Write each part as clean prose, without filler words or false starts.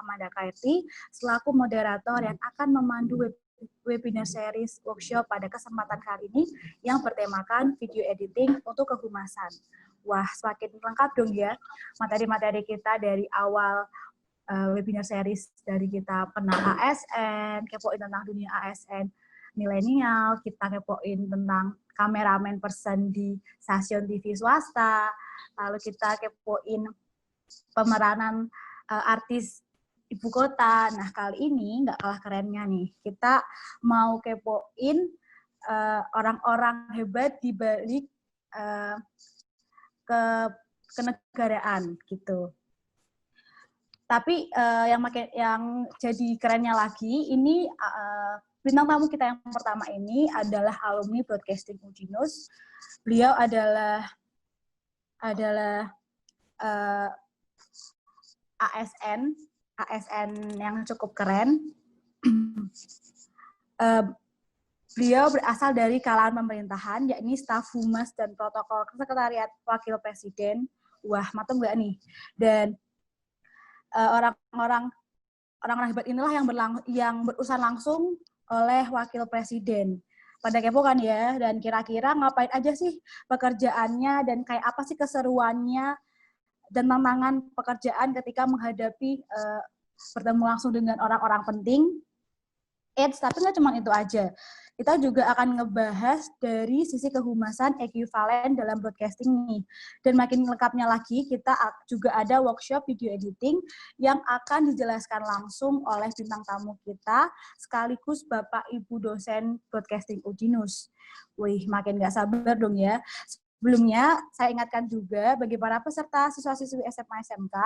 Amanda Kairti selaku moderator yang akan memandu webinar series workshop pada kesempatan kali ini yang bertemakan video editing untuk kehumasan. Wah, semakin lengkap dong ya materi-materi kita dari awal webinar series dari kita pernah ASN, kepoin tentang dunia ASN milenial, kita kepoin tentang kameramen person di stasiun TV swasta, lalu kita kepoin pemeranan artis ibu kota. Nah, kali ini nggak kalah kerennya nih. Kita mau kepoin orang-orang hebat di balik kenegaraan gitu. Tapi yang jadi kerennya lagi, ini bintang tamu kita yang pertama ini adalah alumni Broadcasting Udinus. Beliau adalah ASN yang cukup keren. Beliau berasal dari kalangan pemerintahan, yakni staf humas dan protokol sekretariat wakil presiden. Wah, matem nggak nih? Dan orang-orang hebat inilah yang berurusan langsung oleh wakil presiden. Pada kepo kan ya? Dan kira-kira ngapain aja sih pekerjaannya dan kayak apa sih keseruannya dan tantangan pekerjaan ketika menghadapi bertemu langsung dengan orang-orang penting. Tapi nggak cuma itu aja. Kita juga akan ngebahas dari sisi kehumasan ekuivalen dalam broadcasting nih. Dan makin lengkapnya lagi, kita juga ada workshop video editing yang akan dijelaskan langsung oleh bintang tamu kita, sekaligus Bapak Ibu dosen Broadcasting Udinus. Wih, makin nggak sabar dong ya. Sebelumnya, saya ingatkan juga bagi para peserta siswa-siswi SMA SMK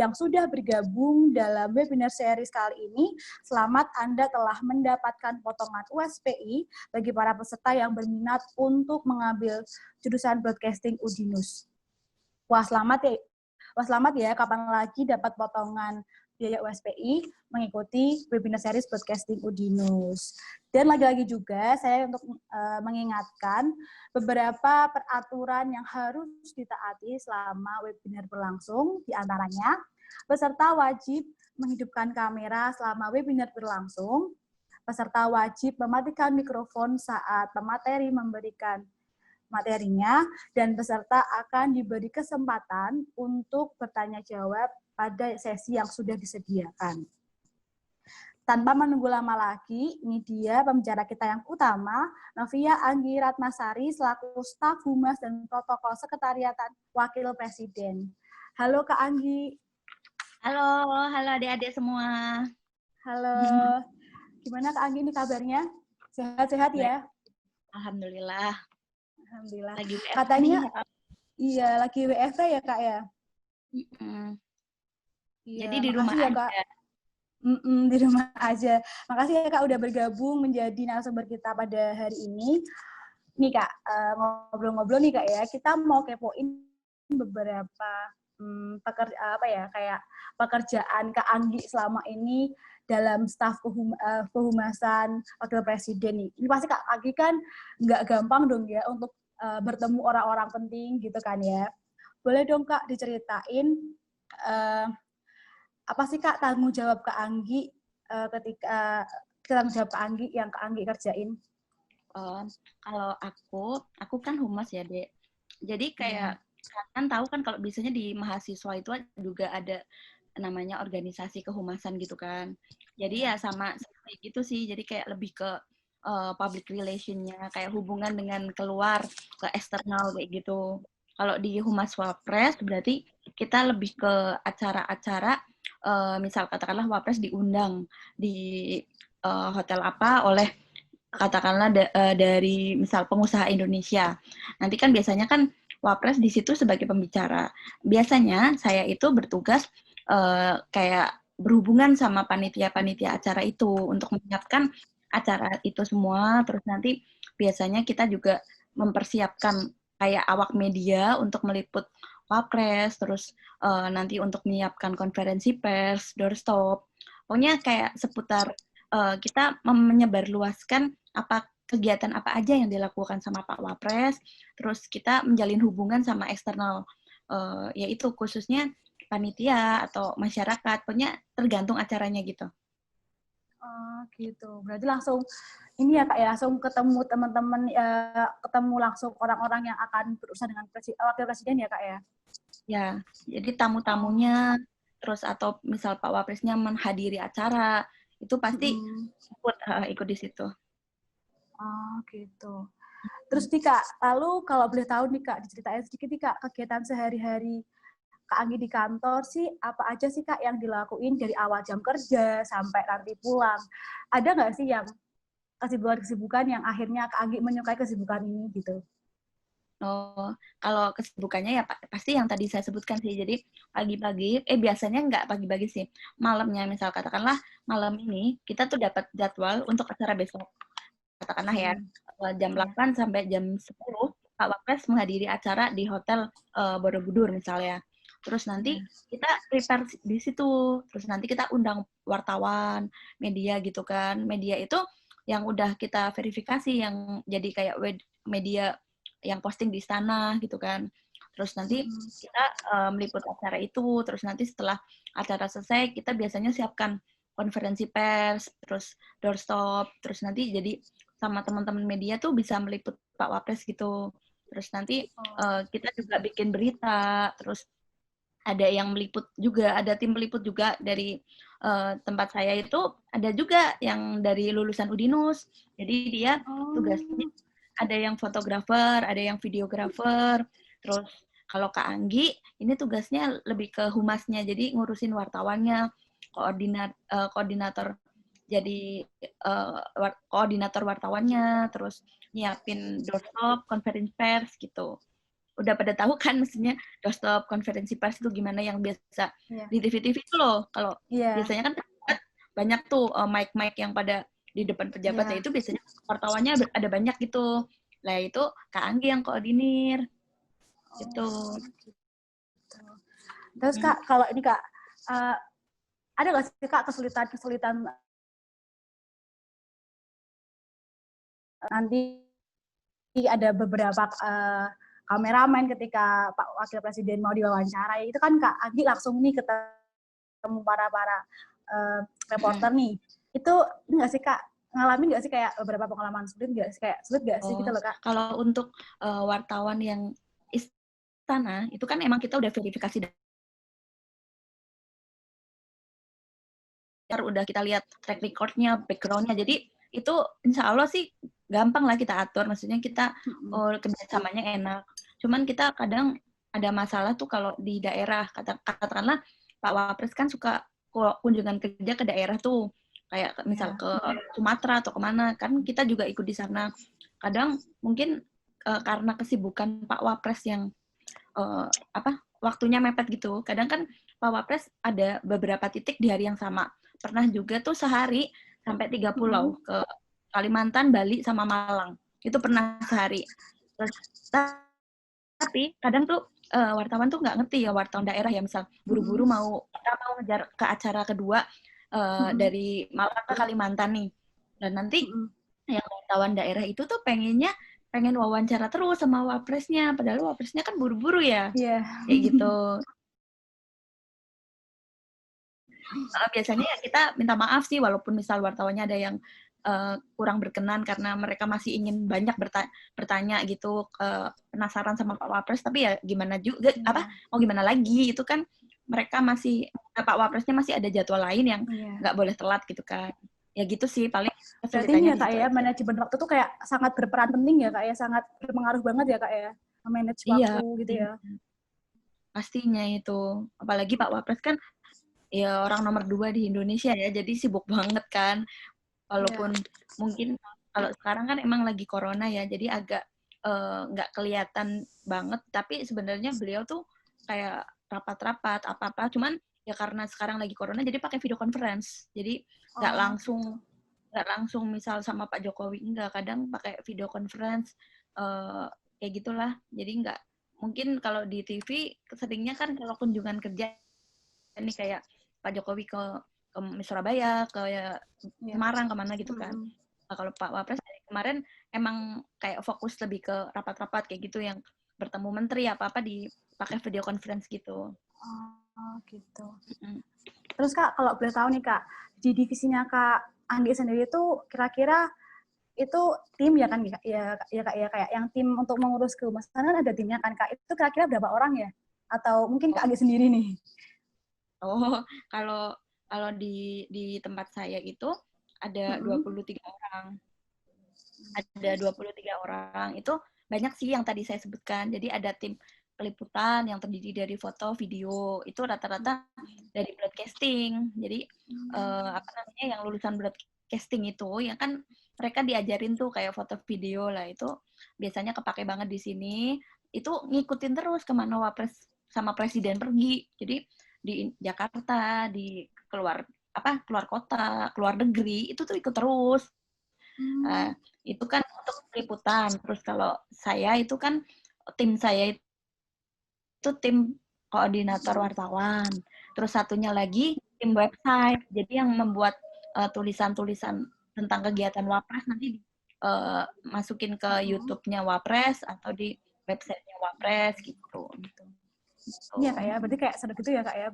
yang sudah bergabung dalam webinar series kali ini, selamat Anda telah mendapatkan potongan USPI bagi para peserta yang berminat untuk mengambil jurusan Broadcasting Udinus. Wah, selamat ya, kapan lagi dapat potongan biaya USPI mengikuti webinar series Broadcasting Udinus. Dan lagi-lagi juga saya untuk mengingatkan beberapa peraturan yang harus ditaati selama webinar berlangsung, di antaranya peserta wajib menghidupkan kamera selama webinar berlangsung, peserta wajib mematikan mikrofon saat pemateri memberikan materinya, dan peserta akan diberi kesempatan untuk bertanya jawab pada sesi yang sudah disediakan. Tanpa menunggu lama lagi, ini dia pembicara kita yang utama, Novia Anggi Ratnasari, selaku staf humas dan protokol sekretariatan Wakil Presiden. Halo Kak Anggi. Halo adik-adik semua. Halo. Gimana Kak Anggi ini kabarnya? Sehat-sehat ya? Alhamdulillah. Lagi WFH. Katanya, iya lagi WFH ya Kak ya? Iya, jadi di rumah ya, aja. Kak. Di rumah aja. Makasih ya Kak udah bergabung menjadi narasumber kita pada hari ini. Nih Kak, ngobrol-ngobrol nih Kak ya, kita mau kepoin beberapa pekerjaan Kak Anggi selama ini dalam staf kehumasan Wakil Presiden nih. Ini pasti Kak Anggi kan nggak gampang dong ya untuk bertemu orang-orang penting gitu kan ya. Boleh dong Kak diceritain apa sih Kak tanggung jawab Kak Anggi ketika tanggung jawab Kak Anggi yang Kak Anggi kerjain? Kalau aku kan humas ya, Dek. Jadi kayak kan tahu kan kalau biasanya di mahasiswa itu juga ada namanya organisasi kehumasan gitu kan. Jadi ya sama seperti gitu sih. Jadi kayak lebih ke public relation-nya, kayak hubungan dengan keluar ke eksternal kayak gitu. Kalau di Humas Wapres berarti kita lebih ke acara-acara, misal katakanlah Wapres diundang di hotel apa oleh katakanlah dari misal pengusaha Indonesia. Nanti kan biasanya kan Wapres di situ sebagai pembicara. Biasanya saya itu bertugas kayak berhubungan sama panitia-panitia acara itu untuk menyiapkan acara itu semua. Terus nanti biasanya kita juga mempersiapkan kayak awak media untuk meliput Wapres, terus nanti untuk menyiapkan konferensi pers, doorstop. Pokoknya kayak seputar kita menyebarluaskan kegiatan apa aja yang dilakukan sama Pak Wapres, terus kita menjalin hubungan sama eksternal, yaitu khususnya panitia atau masyarakat, pokoknya tergantung acaranya gitu. Oh, gitu. Berarti langsung ini ya Kak ya, langsung ketemu teman-teman, ketemu langsung orang-orang yang akan berurusan dengan wakil presiden ya Kak ya? Ya, jadi Oh. tamu-tamunya, terus atau misal Pak Wapresnya menghadiri acara, itu pasti ikut di situ. Oh, gitu. Terus nih Kak, lalu kalau boleh tahu nih Kak, diceritain sedikit nih Kak, kegiatan sehari-hari Kak Anggi di kantor sih, apa aja sih Kak yang dilakuin dari awal jam kerja sampai nanti pulang? Ada nggak sih yang kesibukan-kesibukan yang akhirnya Kak Anggi menyukai kesibukan ini gitu? Oh, kalau kesibukannya ya pasti yang tadi saya sebutkan sih. Jadi pagi-pagi, biasanya nggak pagi-pagi sih. Malamnya misal katakanlah malam ini kita tuh dapat jadwal untuk acara besok. Katakanlah ya jam 8 sampai jam 10 Pak Wapres menghadiri acara di Hotel Borobudur misalnya. Terus nanti kita prepare di situ. Terus nanti kita undang wartawan, media gitu kan. Media itu yang udah kita verifikasi yang jadi kayak media yang posting di istana gitu kan. Terus nanti kita meliput acara itu, terus nanti setelah acara selesai kita biasanya siapkan konferensi pers, terus doorstop, terus nanti jadi sama teman-teman media tuh bisa meliput Pak Wapres gitu. Terus nanti kita juga bikin berita, terus ada yang meliput juga, ada tim meliput juga dari tempat saya itu, ada juga yang dari lulusan Udinus. Jadi dia tugasnya ada yang fotografer, ada yang videografer, terus kalau Kak Anggi ini tugasnya lebih ke humasnya, jadi ngurusin wartawannya, koordinator jadi koordinator wartawannya, terus nyiapin doorstop, konferensi pers gitu. Udah pada tahu kan mestinya doorstop konferensi pers itu gimana yang biasa di TV-TV itu loh. Kalau biasanya kan banyak tuh mic-mic yang pada di depan pejabat, itu biasanya wartawannya ada banyak gitu. Lah itu Kak Anggi yang koordinir. Gitu. Terus Kak, kalau ini Kak, ada nggak sih Kak kesulitan nanti ada beberapa kameramen ketika Pak Wakil Presiden mau diwawancarai, itu kan Kak Anggi langsung nih ketemu para reporter nih. Itu nggak sih Kak, ngalamin nggak sih kayak beberapa pengalaman sulit nggak sih gitu loh Kak? Kalau untuk wartawan yang istana, itu kan emang kita udah verifikasi, udah kita lihat track record-nya, background-nya. Jadi itu insya Allah sih gampang lah kita atur. Maksudnya kita kerjasamanya enak. Cuman kita kadang ada masalah tuh kalau di daerah. Katakanlah Pak Wapres kan suka kunjungan kerja ke daerah tuh. Kayak misal ke Sumatera atau kemana. Kan kita juga ikut di sana. Kadang mungkin karena kesibukan Pak Wapres yang waktunya mepet gitu. Kadang kan Pak Wapres ada beberapa titik di hari yang sama. Pernah juga tuh sehari sampai 3 pulau, ke Kalimantan, Bali, sama Malang. Itu pernah sehari. Terus, tapi kadang tuh wartawan tuh nggak ngerti ya, wartawan daerah ya, misal buru-buru kita mau ngejar ke acara kedua dari Malang ke Kalimantan nih. Dan nanti yang wartawan daerah itu tuh pengen wawancara terus sama wapresnya, padahal wapresnya kan buru-buru ya. Kayak gitu. Biasanya ya kita minta maaf sih, walaupun misal wartawannya ada yang kurang berkenan karena mereka masih ingin banyak bertanya gitu, penasaran sama Pak Wapres, tapi ya gimana juga, mau gimana lagi, itu kan mereka masih, Pak Wapresnya masih ada jadwal lain yang nggak boleh telat gitu kan. Ya gitu sih, paling kesulitannya di situ aja. Manajemen waktu tuh kayak sangat berperan penting ya Kak ya, sangat berpengaruh banget ya Kak ya, manage waktu gitu ya. Pastinya itu, apalagi Pak Wapres kan ya orang nomor 2 di Indonesia ya, jadi sibuk banget kan. Walaupun mungkin kalau sekarang kan emang lagi corona ya, jadi agak nggak kelihatan banget, tapi sebenarnya beliau tuh kayak rapat-rapat apa-apa, cuman ya karena sekarang lagi corona jadi pakai video conference, jadi nggak langsung misal sama Pak Jokowi, enggak, kadang pakai video conference kayak gitulah. Jadi nggak, mungkin kalau di TV seringnya kan kalau kunjungan kerja ini kayak Pak Jokowi ke Surabaya, ke Semarang, kemana gitu kan. Nah, kalau Pak Wapres dari kemarin emang kayak fokus lebih ke rapat-rapat kayak gitu, yang bertemu menteri apa-apa dipakai video conference gitu. Oh gitu. Terus Kak, kalau boleh tahu nih Kak, di divisinya Kak Anggi sendiri tuh kira-kira itu tim ya kan ya Kak ya kayak yang tim untuk mengurus kehumasan kan ada timnya kan Kak. Itu kira-kira berapa orang ya? Atau mungkin Kak Anggi sendiri nih? Oh, kalau kalau di tempat saya itu ada 23 orang. Ada 23 orang. Itu banyak sih yang tadi saya sebutkan. Jadi ada tim peliputan yang terdiri dari foto, video. Itu rata-rata dari broadcasting. Jadi apa namanya yang lulusan broadcasting itu ya kan mereka diajarin tuh kayak foto video lah itu biasanya kepake banget di sini. Itu ngikutin terus kemana Wapres sama Presiden pergi. Jadi di Jakarta, di keluar kota, keluar negeri itu tuh ikut terus. Itu kan untuk liputan. Terus kalau saya itu kan tim saya itu tim koordinator wartawan. Terus satunya lagi tim website. Jadi yang membuat tulisan-tulisan tentang kegiatan Wapres nanti masukin ke YouTube-nya Wapres atau di website-nya Wapres gitu. Iya Kak ya, berarti kayak seru gitu ya Kak ya,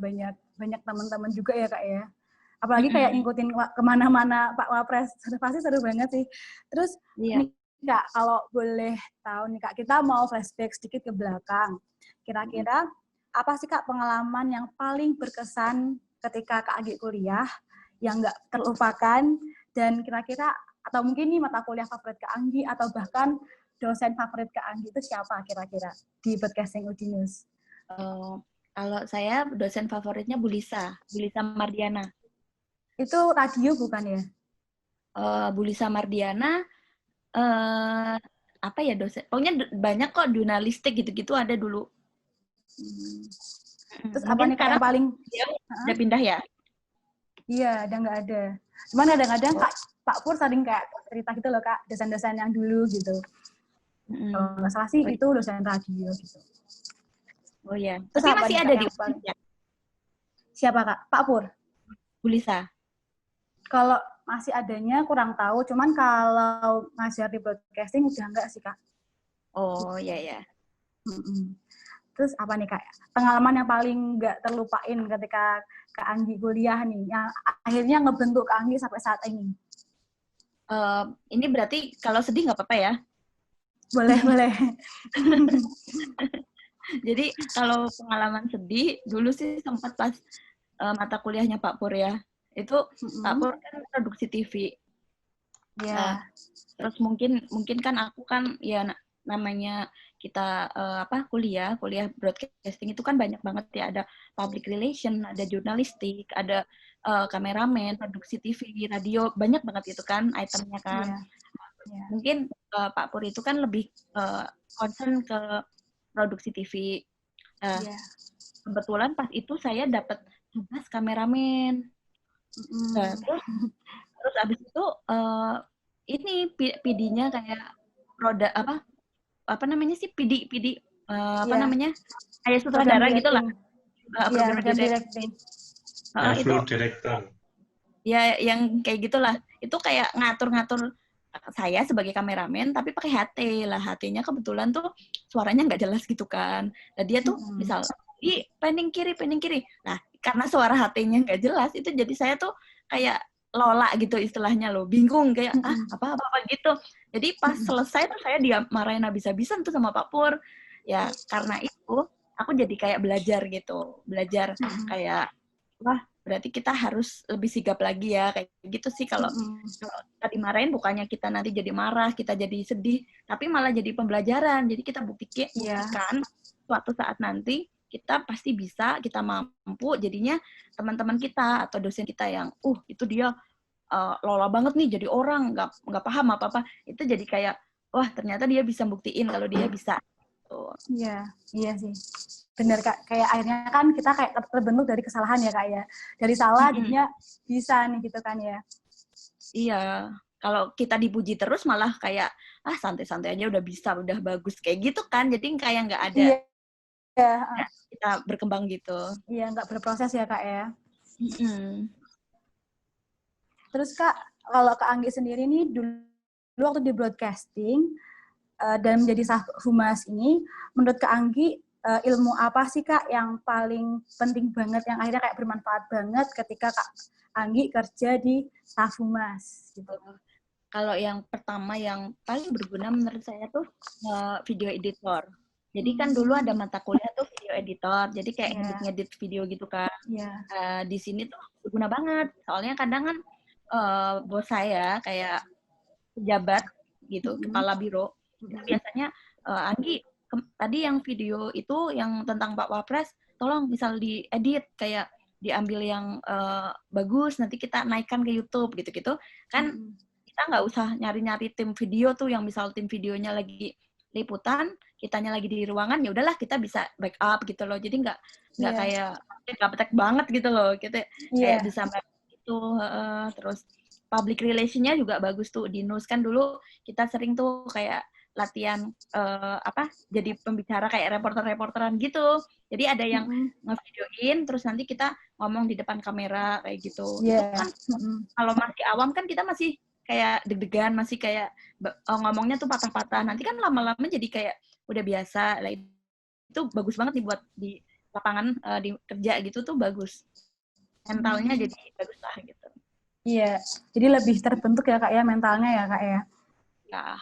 banyak teman-teman juga ya Kak ya. Apalagi kayak ngikutin kemana-mana Pak Wapres, pasti seru banget sih. Terus nih Kak, kalau boleh tahu nih Kak, kita mau flashback sedikit ke belakang. Kira-kira apa sih Kak pengalaman yang paling berkesan ketika Kak Anggi kuliah, yang nggak terlupakan, dan kira-kira, atau mungkin nih mata kuliah favorit Kak Anggi, atau bahkan dosen favorit Kak Anggi itu siapa kira-kira di Broadcasting Udinus? Kalau saya dosen favoritnya Bu Lisa Mardiana. Itu radio bukan ya? Bu Lisa Mardiana, apa ya dosen? Pokoknya banyak kok jurnalistik gitu-gitu ada dulu. Terus apa nih Kak yang paling? Udah pindah ya? Iya, nggak ada. Cuman kadang-kadang Pak Pur sering kayak cerita gitu loh Kak, dosen-dosen yang dulu gitu. Kalau nggak salah sih itu dosen radio gitu. Oh iya. Terus tapi apa masih nih, ada Kak, di ya? Siapa Kak? Pak Pur? Bu Lisa. Kalau masih adanya kurang tahu, cuman kalau ngajar di broadcasting udah enggak sih Kak. Oh iya ya. Terus apa nih Kak? Pengalaman yang paling nggak terlupain ketika Kak Anggi kuliah nih, yang akhirnya ngebentuk Kak Anggi sampai saat ini. Ini berarti kalau sedih nggak apa-apa ya? Boleh, boleh. Jadi kalau pengalaman sedih, dulu sih sempat pas mata kuliahnya Pak Pur ya. Itu Pak Pur kan produksi TV. Yeah. Terus mungkin kan aku kan ya namanya kita kuliah broadcasting itu kan banyak banget ya, ada public relation, ada jurnalistik, ada kameramen, produksi TV, radio, banyak banget itu kan itemnya kan. Yeah. Mungkin Pak Pur itu kan lebih concern ke produksi TV. Kebetulan pas itu saya dapat tugas kameramen. Nah, terus abis itu ini PD-nya kayak roda apa namanya sih PD apa namanya kayak sutradara gitulah. Program directing. Itu director. Ya yang kayak gitulah. Itu kayak ngatur-ngatur saya sebagai kameramen tapi pakai HT lah. HT-nya kebetulan tuh suaranya nggak jelas gitu kan. Nah dia tuh misal pending kiri. Nah karena suara HT-nya nggak jelas itu jadi saya tuh kayak lola gitu istilahnya loh, bingung kayak apa gitu. Jadi pas selesai tuh saya dimarahin habis-habisan tuh sama Pak Pur. Ya karena itu aku jadi kayak belajar kayak wah berarti kita harus lebih sigap lagi ya kayak gitu sih. Kalau kita dimarahin bukannya kita nanti jadi marah, kita jadi sedih, tapi malah jadi pembelajaran. Jadi kita buktikan suatu saat nanti kita pasti bisa, kita mampu. Jadinya teman-teman kita atau dosen kita yang itu dia lola banget nih jadi orang nggak paham apa-apa, itu jadi kayak wah ternyata dia bisa buktiin kalau dia bisa. Iya sih. Benar Kak, kayak akhirnya kan kita kayak terbentuk dari kesalahan ya Kak ya. Dari salah jadinya bisa nih gitu kan ya. Iya, kalau kita dipuji terus malah kayak santai-santai aja udah bisa, udah bagus kayak gitu kan. Jadi kayak nggak ada kita berkembang gitu. Iya, nggak berproses ya Kak ya. Terus Kak, kalau Kak Anggi sendiri nih dulu waktu di broadcasting dan menjadi humas ini, menurut Kak Anggi ilmu apa sih Kak yang paling penting banget, yang akhirnya kayak bermanfaat banget ketika Kak Anggi kerja di staf humas gitu. Kalau yang pertama yang paling berguna menurut saya tuh video editor. Jadi kan dulu ada mata kuliah tuh video editor, jadi kayak ngedit video gitu kan. Di sini tuh berguna banget, soalnya kadang kan bos saya kayak pejabat gitu, kepala biro, itu biasanya Anggi tadi yang video itu yang tentang Pak Wapres, tolong misal diedit kayak diambil yang bagus, nanti kita naikkan ke YouTube gitu-gitu kan. Kita nggak usah nyari-nyari tim video tuh yang misal tim videonya lagi liputan, kitanya lagi di ruangan, ya udahlah kita bisa backup gitu loh. Jadi nggak kayak gaptek banget gitu loh. Kita kayak bisa itu. Terus public relation-nya juga bagus tuh di NUS kan dulu kita sering tuh kayak latihan jadi pembicara kayak reporter-reporteran gitu. Jadi ada yang ngevideoin terus nanti kita ngomong di depan kamera kayak gitu. Itu kan kalau masih awam kan kita masih kayak deg-degan, masih kayak ngomongnya tuh patah-patah. Nanti kan lama-lama jadi kayak udah biasa. Lah itu bagus banget nih buat di lapangan di kerja gitu tuh bagus. Mentalnya jadi bagus lah gitu. Iya, jadi lebih terbentuk ya Kak ya mentalnya ya Kak ya. Ya.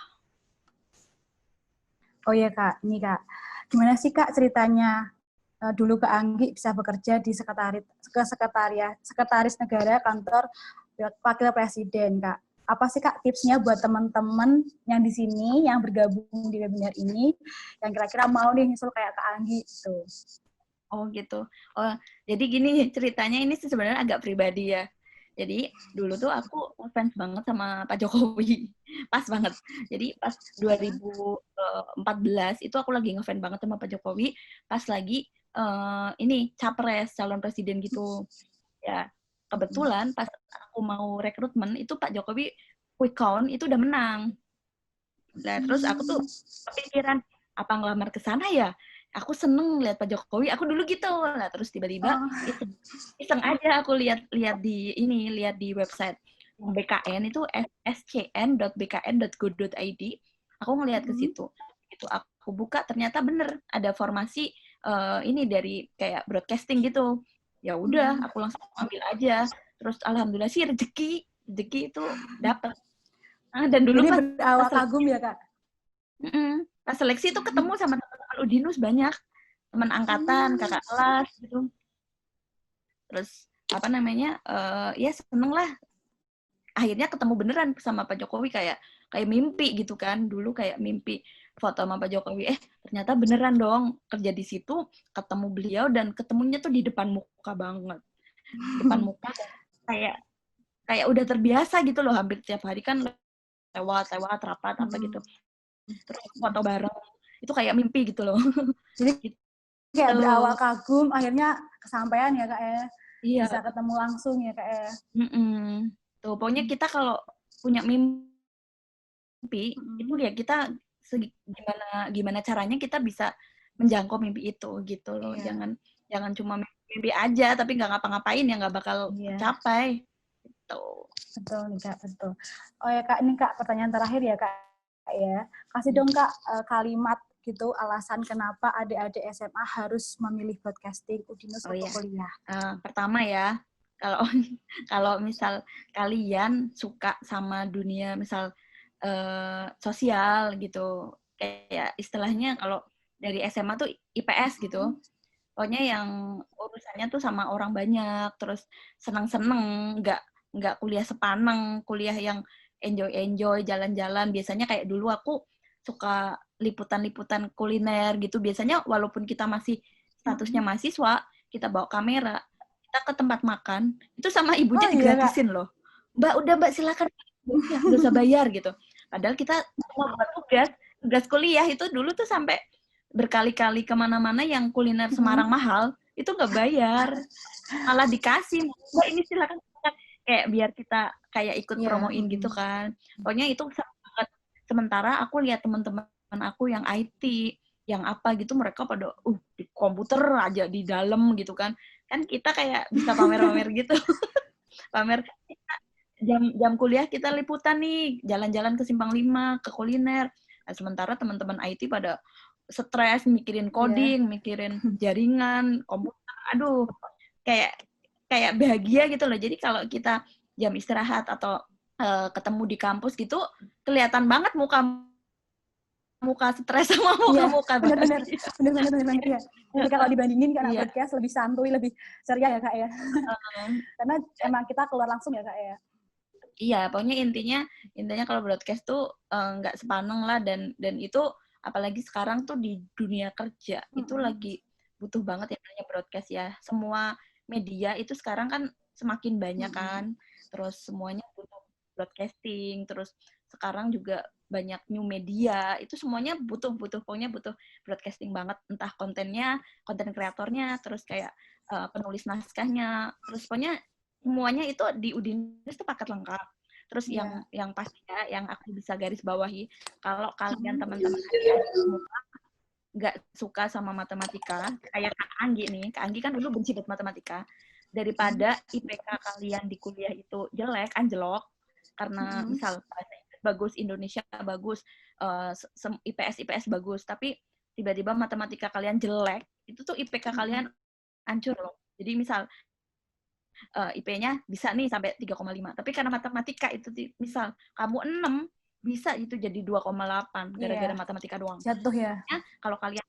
Oh iya Kak, ini Kak. Gimana sih Kak ceritanya dulu Kak Anggi bisa bekerja di sekretaris negara kantor wakil presiden Kak? Apa sih Kak tipsnya buat teman-teman yang di sini, yang bergabung di webinar ini, yang kira-kira mau nih nyusul kayak Kak Anggi gitu? Oh gitu. Oh, jadi gini ceritanya ini sebenarnya agak pribadi ya. Jadi dulu tuh aku fans banget sama Pak Jokowi. Pas banget. Jadi pas 2014 itu aku lagi ngefans banget sama Pak Jokowi. Pas lagi ini capres, calon presiden gitu. Ya, kebetulan pas aku mau rekrutmen itu Pak Jokowi quick count itu udah menang. Nah, terus aku tuh kepikiran apa ngelamar ke sana ya? Aku seneng lihat Pak Jokowi, aku dulu gitu lah. Terus tiba-tiba iseng aja aku lihat di website BKN itu scn.bkn.go.id. Aku ngelihat ke situ. Itu aku buka ternyata bener ada formasi ini dari kayak broadcasting gitu. Ya udah, aku langsung ambil aja. Terus alhamdulillah sih rezeki itu dapat. Dan dulu jadi berawal kagum ya Kak? Pas seleksi itu ketemu sama teman-teman Udinus banyak, teman angkatan, kakak kelas gitu. Terus apa namanya, ya seneng lah. Akhirnya ketemu beneran sama Pak Jokowi kayak mimpi gitu kan. Dulu kayak mimpi foto sama Pak Jokowi. Ternyata beneran dong kerja di situ, ketemu beliau dan ketemunya tuh di depan muka banget. Depan muka kayak udah terbiasa gitu loh, hampir tiap hari kan lewat rapat apa gitu. Terus foto bareng. Itu kayak mimpi gitu loh. Jadi kayak berawal kagum, akhirnya kesampaian ya Kak ya? Iya. Bisa ketemu langsung ya Kak ya? Tuh, pokoknya kita kalau punya mimpi, itu ya kita gimana caranya kita bisa menjangkau mimpi itu gitu loh. Jangan cuma mimpi aja, tapi nggak ngapa-ngapain ya nggak bakal tercapai. Gitu. Betul nih Kak, betul. Oh ya Kak, ini Kak pertanyaan terakhir ya Kak ya. Kasih dong Kak kalimat gitu alasan kenapa adik-adik SMA harus memilih broadcasting Udinus untuk kuliah. Pertama ya, kalau misal kalian suka sama dunia misal sosial gitu, kayak istilahnya kalau dari SMA tuh IPS gitu. Pokoknya yang urusannya tuh sama orang banyak, terus seneng-seneng, nggak kuliah sepaneng, kuliah yang enjoy jalan-jalan. Biasanya kayak dulu aku suka liputan-liputan kuliner gitu. Biasanya walaupun kita masih statusnya mahasiswa, kita bawa kamera, kita ke tempat makan, itu sama ibunya digratisin loh. Mbak silakan, nggak usah bayar gitu. Padahal kita mau buat tugas kuliah itu dulu tuh sampai berkali-kali kemana-mana yang kuliner Semarang mahal, itu nggak bayar. Malah dikasih, Mbak ini silakan. Kayak biar kita kayak ikut promoin gitu kan. Pokoknya itu sangat. Sementara aku lihat teman-teman aku yang IT, yang apa gitu, mereka pada di komputer aja di dalam gitu kan. Kan kita kayak bisa pamer-pamer gitu. Pamer jam kuliah kita liputan nih, jalan-jalan ke Simpang 5, ke kuliner. Nah, sementara teman-teman IT pada stres, mikirin coding, mikirin jaringan, komputer. Aduh, kayak bahagia gitu loh. Jadi kalau kita jam istirahat atau ketemu di kampus gitu, kelihatan banget muka stres sama muka benar-benar bahagia. ya. Jadi kalau dibandingin kan podcast lebih santuy, lebih ceria ya Kak ya. Karena emang kita keluar langsung ya Kak ya. Iya, pokoknya intinya kalau broadcast tuh nggak sepaneng lah, dan itu apalagi sekarang tuh di dunia kerja itu lagi butuh banget yang namanya broadcast ya. Semua media itu sekarang kan semakin banyak kan, terus semuanya butuh broadcasting, terus sekarang juga banyak new media, itu semuanya pokoknya butuh broadcasting banget, entah kontennya, konten kreatornya, terus kayak penulis naskahnya, terus pokoknya semuanya itu di Udinus itu paket lengkap. Terus yang pastinya yang aku bisa garis bawahi, kalau kalian teman-teman nggak suka sama matematika, kayak Kak Anggi nih, Kak Anggi kan dulu benci banget matematika, daripada IPK kalian di kuliah itu jelek, anjlok, karena misal bahasa Inggris bagus, Indonesia bagus, IPS bagus, tapi tiba-tiba matematika kalian jelek, itu tuh IPK kalian hancur loh. Jadi misal IP-nya bisa nih sampai 3,5, tapi karena matematika itu misal kamu 6, bisa itu jadi 2,8 gara-gara matematika doang. Jatuh ya. Kalau kalian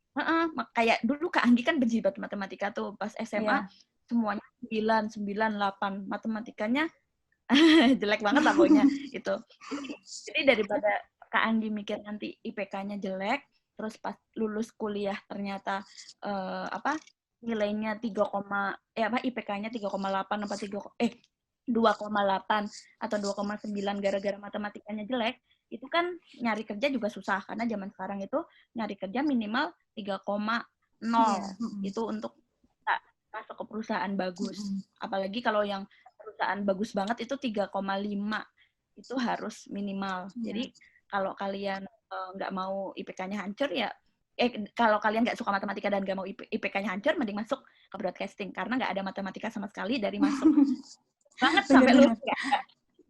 kayak dulu Kak Anggi kan benci banget matematika tuh, pas SMA semuanya 9, 8, matematikanya jelek banget lah pokoknya itu. Jadi daripada Kak Anggi mikir nanti IPK-nya jelek, terus pas lulus kuliah ternyata nilainya IPK-nya 3,8 apa 2,8 atau 2,9 gara-gara matematikanya jelek, itu kan nyari kerja juga susah, karena zaman sekarang itu nyari kerja minimal 3,0 itu untuk masuk ke perusahaan bagus. Apalagi kalau yang perusahaan bagus banget itu 3,5 itu harus minimal. Jadi kalau kalian nggak mau IPK-nya hancur ya, kalau kalian nggak suka matematika dan nggak mau IPK-nya hancur, mending masuk ke broadcasting, karena nggak ada matematika sama sekali dari masuk banget sampai lulus ya.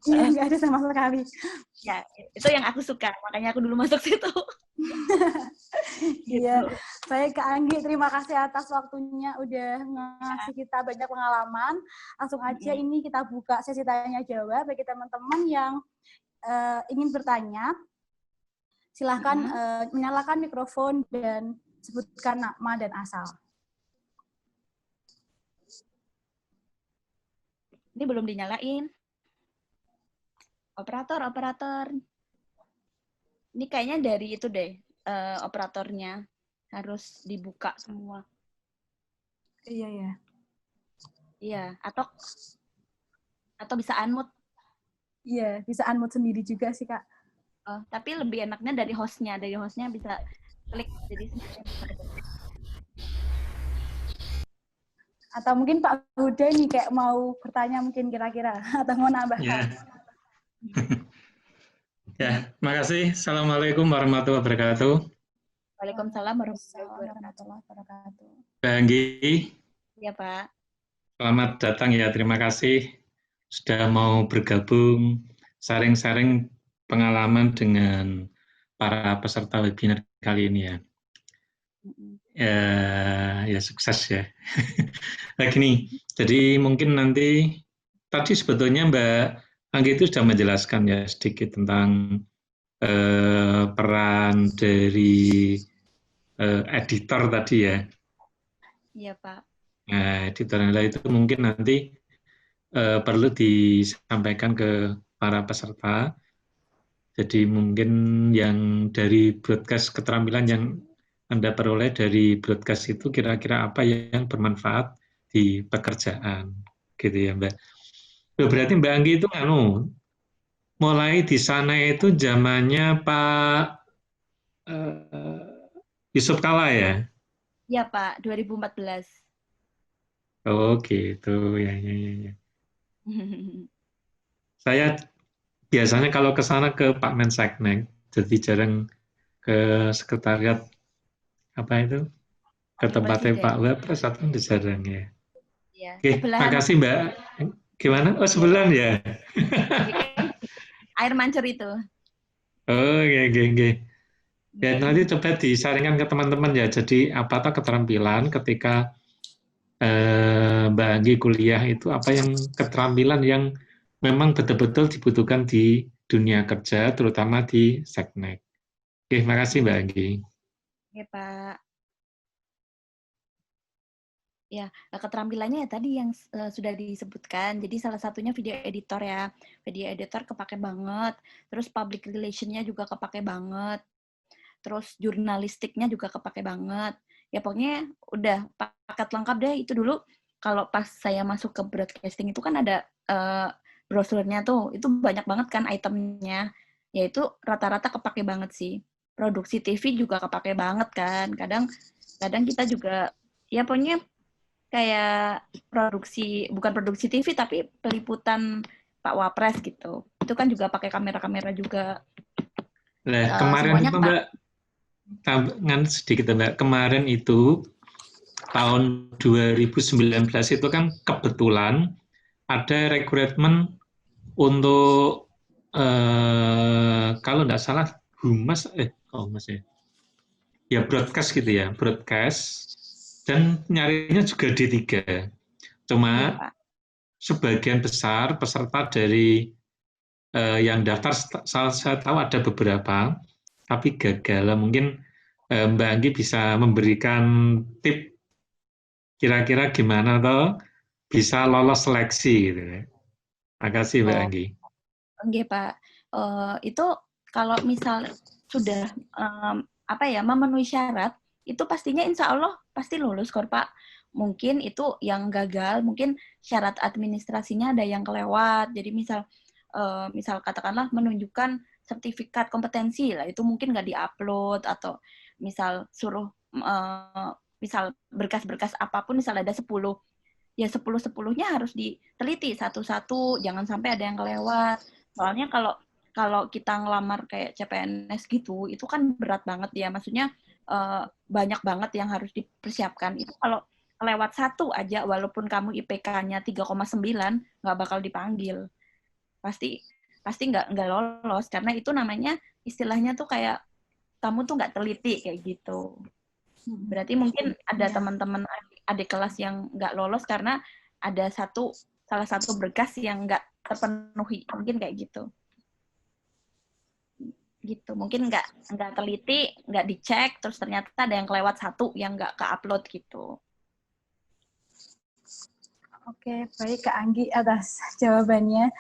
Iya, nggak ada sama sekali. Ya, itu yang aku suka, makanya aku dulu masuk situ. Iya, saya Kak Anggi, terima kasih atas waktunya udah ngasih kita banyak pengalaman. Langsung aja ini kita buka sesi tanya jawab bagi teman-teman yang ingin bertanya. Silahkan menyalakan mikrofon dan sebutkan nama dan asal. Ini belum dinyalain. Operator. Ini kayaknya dari itu deh, operatornya harus dibuka semua. Iya ya. Iya, atau bisa unmute. Iya, bisa unmute sendiri juga sih Kak. Tapi lebih enaknya dari hostnya bisa klik jadi. Atau mungkin Pak Huda nih kayak mau bertanya mungkin kira-kira atau mau nambah. Ya, makasih. Assalamualaikum warahmatullahi wabarakatuh. Waalaikumsalam warahmatullahi wabarakatuh. Mbak Anggi. Ya Pak. Selamat datang ya, terima kasih sudah mau bergabung, sharing-sharing pengalaman dengan para peserta webinar kali ini ya. Ya sukses ya. Nah gini, jadi mungkin nanti tadi sebetulnya Mbak Anggi itu sudah menjelaskan ya sedikit tentang peran dari editor tadi ya. Iya Pak. Nah, editor itu mungkin nanti perlu disampaikan ke para peserta. Jadi mungkin yang dari broadcast keterampilan yang Anda peroleh dari broadcast itu kira-kira apa yang bermanfaat di pekerjaan, gitu ya Mbak. Berarti Mbak Anggi itu mulai di sana itu zamannya Pak Yusuf Kala ya? Iya Pak, 2014. Oh gitu, ya. Saya biasanya kalau ke sana ke Pak Menseknek, jadi jarang ke sekretariat apa itu, ke tempatnya Pak Wapres atau jarang ya. Iya. Oke, makasih Mbak. Gimana? Oh sebelah ya. Air mancur itu. Oh, oke. Dan nanti coba disaringkan ke teman-teman ya. Jadi apa tuh keterampilan ketika Mbak Anggi kuliah itu apa yang keterampilan yang memang betul-betul dibutuhkan di dunia kerja, terutama di Seknek. Oke, makasih Mbak Anggi. Oke, Pak. Ya, keterampilannya ya tadi yang sudah disebutkan. Jadi salah satunya video editor ya. Video editor kepake banget. Terus public relation-nya juga kepake banget. Terus jurnalistiknya juga kepake banget. Ya pokoknya udah paket lengkap deh itu dulu. Kalau pas saya masuk ke broadcasting itu kan ada brosurnya tuh. Itu banyak banget kan itemnya. Ya itu rata-rata kepake banget sih. Produksi TV juga kepake banget kan. Kadang kita juga ya pokoknya kayak bukan produksi TV tapi peliputan Pak Wapres gitu. Itu kan juga pakai kamera-kamera juga. Nah, kemarin Semuanya itu Mbak, tambahan sedikit Mbak, kemarin itu tahun 2019 itu kan kebetulan ada rekrutmen untuk kalau nggak salah humas ya broadcast gitu ya, broadcast, dan nyarinya juga D3. Cuma Pak. sebagian besar peserta dari yang daftar, saya tahu ada beberapa, tapi gagal. Mungkin Mbak Anggi bisa memberikan tip kira-kira gimana toh bisa lolos seleksi gitu ya. Makasih Mbak Anggi. Oke Pak. Itu kalau misal sudah memenuhi syarat, itu pastinya insya Allah pasti lulus kok Pak. Mungkin itu yang gagal, mungkin syarat administrasinya ada yang kelewat. Jadi misal katakanlah menunjukkan sertifikat kompetensi lah, itu mungkin nggak diupload atau misal suruh misal berkas-berkas apapun, misal ada 10, ya 10-10-nya harus diteliti satu-satu, jangan sampai ada yang kelewat. Soalnya kalau kita ngelamar kayak CPNS gitu, itu kan berat banget ya, maksudnya banyak banget yang harus dipersiapkan. Itu kalau kelewat satu aja, walaupun kamu IPK-nya 3,9, nggak bakal dipanggil. Pasti nggak lolos, karena itu namanya istilahnya tuh kayak kamu tuh nggak teliti kayak gitu. Berarti mungkin ada teman-teman adik kelas yang nggak lolos karena ada salah satu berkas yang nggak terpenuhi, mungkin kayak gitu. Gitu, mungkin nggak teliti, nggak dicek, terus ternyata ada yang kelewat satu yang nggak ke-upload gitu. Oke, baik Kak Anggi atas jawabannya.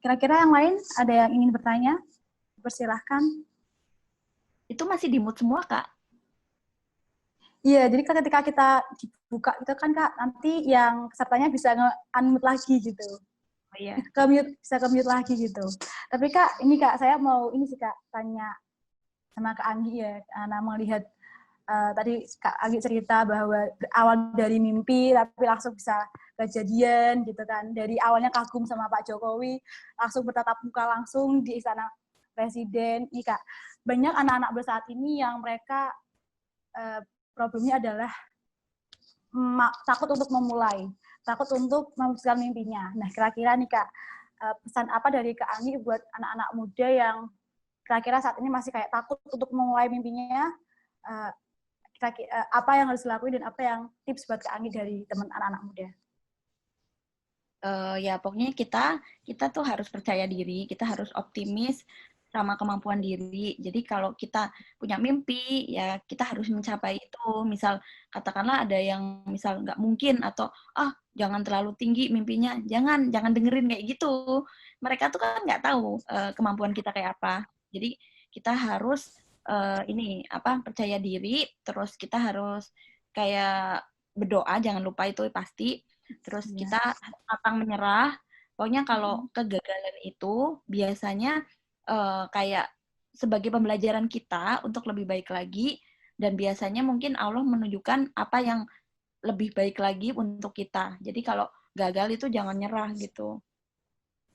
Kira-kira yang lain ada yang ingin bertanya? Persilahkan. Itu masih di-mute semua, Kak? Iya, jadi kan ketika kita dibuka itu kan Kak, nanti yang pesertanya bisa nge-unmute lagi gitu. Oh iya. Bisa ke-mute lagi gitu. Tapi Kak, ini Kak, saya mau ini sih Kak, tanya sama Kak Anggi ya, karena melihat tadi Kak Anggi cerita bahwa awal dari mimpi, tapi langsung bisa kejadian gitu kan. Dari awalnya kagum sama Pak Jokowi, langsung bertatap muka langsung di Istana Presiden. Ini Kak, banyak anak-anak saat ini yang mereka problemnya adalah takut untuk memulai, takut untuk mewujudkan mimpinya. Nah, kira-kira nih Kak, pesan apa dari Kak Anggi buat anak-anak muda yang kira-kira saat ini masih kayak takut untuk memulai mimpinya, apa yang harus dilakuin dan apa yang tips buat Kak Anggi dari teman anak-anak muda? Ya pokoknya kita tuh harus percaya diri, kita harus optimis sama kemampuan diri. Jadi kalau kita punya mimpi, ya kita harus mencapai itu. Misal katakanlah ada yang misal nggak mungkin atau jangan terlalu tinggi mimpinya, jangan dengerin kayak gitu. Mereka tuh kan nggak tahu kemampuan kita kayak apa. Jadi kita harus percaya diri, terus kita harus kayak berdoa, jangan lupa itu pasti. Terus kita pantang menyerah. Pokoknya kalau kegagalan itu biasanya kayak sebagai pembelajaran kita untuk lebih baik lagi, dan biasanya mungkin Allah menunjukkan apa yang lebih baik lagi untuk kita. Jadi kalau gagal itu jangan nyerah gitu.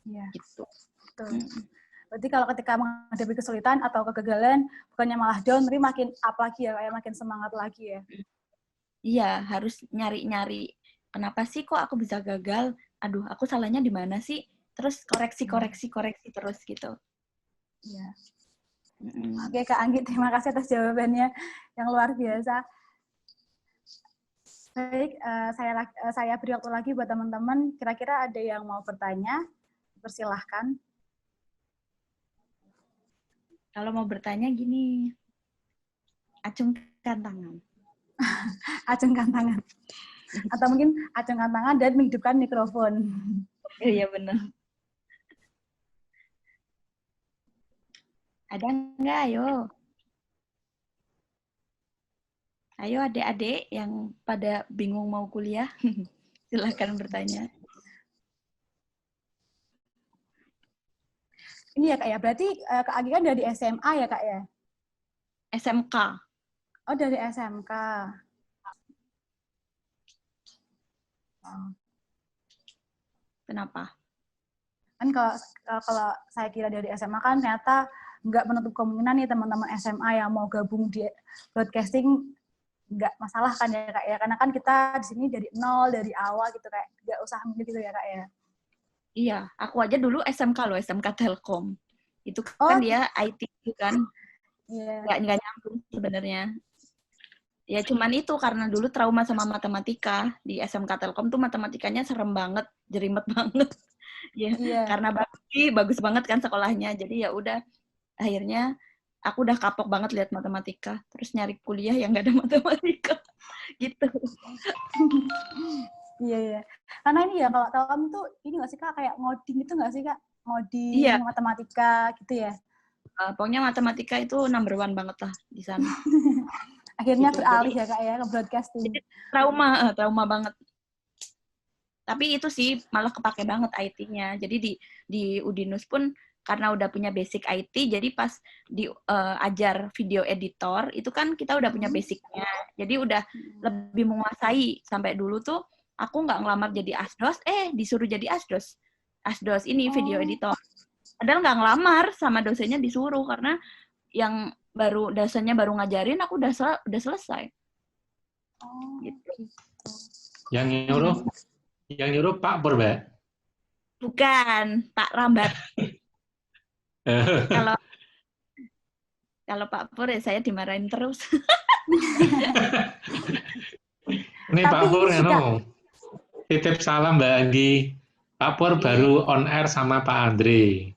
Iya. Gitu. Betul. Berarti kalau ketika menghadapi kesulitan atau kegagalan, bukannya malah down, tapi makin up lagi ya, kayak makin semangat lagi ya. Iya, harus nyari-nyari. Kenapa sih kok aku bisa gagal? Aduh, aku salahnya di mana sih? Terus koreksi terus gitu. Iya. Oke, Kak Anggi, terima kasih atas jawabannya yang luar biasa. Baik, saya beri waktu lagi buat teman-teman. Kira-kira ada yang mau bertanya? Persilahkan. Kalau mau bertanya gini, acungkan tangan. Acungkan tangan. Atau mungkin acungkan tangan dan menghidupkan mikrofon. Iya benar. Ada nggak? Ayo. Ayo adik-adik yang pada bingung mau kuliah, silakan bertanya. Ini ya Kak ya, berarti Kak Agi kan dari SMA ya Kak ya? SMK. Oh dari SMK. Kenapa? Kan kalau saya kira dari SMA kan ternyata nggak menutup kemungkinan nih teman-teman SMA yang mau gabung di broadcasting, nggak masalah kan ya Kak ya, karena kan kita di sini dari nol, dari awal gitu, kayak nggak usah mikir gitu ya Kak ya. Iya, aku aja dulu SMK loh, SMK Telkom. Itu kan dia IT gitu kan. Iya. Nggak nyambung sebenarnya. Ya cuman itu karena dulu trauma sama matematika. Di SMK Telkom tuh matematikanya serem banget, jerimet banget. Ya, karena bagus banget kan sekolahnya. Jadi ya udah, akhirnya aku udah kapok banget lihat matematika. Terus nyari kuliah yang nggak ada matematika. Gitu. Iya. Karena ini ya kalau Telkom tuh ini nggak sih Kak, kayak ngoding itu nggak sih Kak? Ngoding, matematika gitu ya? Pokoknya matematika itu number one banget lah di sana. Akhirnya gitu. Beralih ya Kak ya ke broadcasting. Trauma banget. Tapi itu sih malah kepake banget IT-nya. Jadi di Udinus pun karena udah punya basic IT, jadi pas diajar video editor, itu kan kita udah punya basicnya. Jadi udah lebih menguasai. Sampai dulu tuh aku nggak ngelamar jadi asdos, disuruh jadi asdos. Asdos ini video editor. Padahal nggak ngelamar, sama dosennya disuruh, karena yang dosennya baru ngajarin, aku udah selesai. Gitu. Yang nyuruh Pak Pur, Mbak? Bukan, Pak Rambat. Kalau Pak Pur ya saya dimarahin terus. Ini Pak Pur, titip salam Mbak Anggi. Pak Pur baru on air sama Pak Andre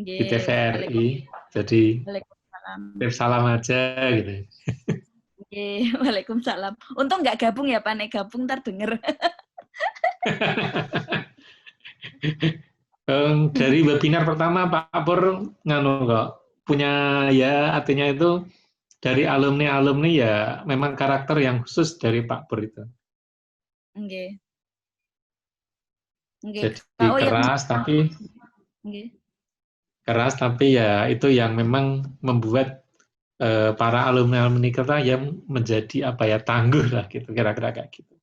di TVRI. Jadi titip salam aja gitu. Waalaikumsalam. Untung nggak gabung ya Pak, nek gabung ntar denger. Dari webinar pertama Pak Pur kok punya ya, artinya itu dari alumni ya memang karakter yang khusus dari Pak Pur itu. Jadi keras tapi ya itu yang memang membuat para alumni kita yang menjadi tangguh lah gitu, kira-kira kayak gitu.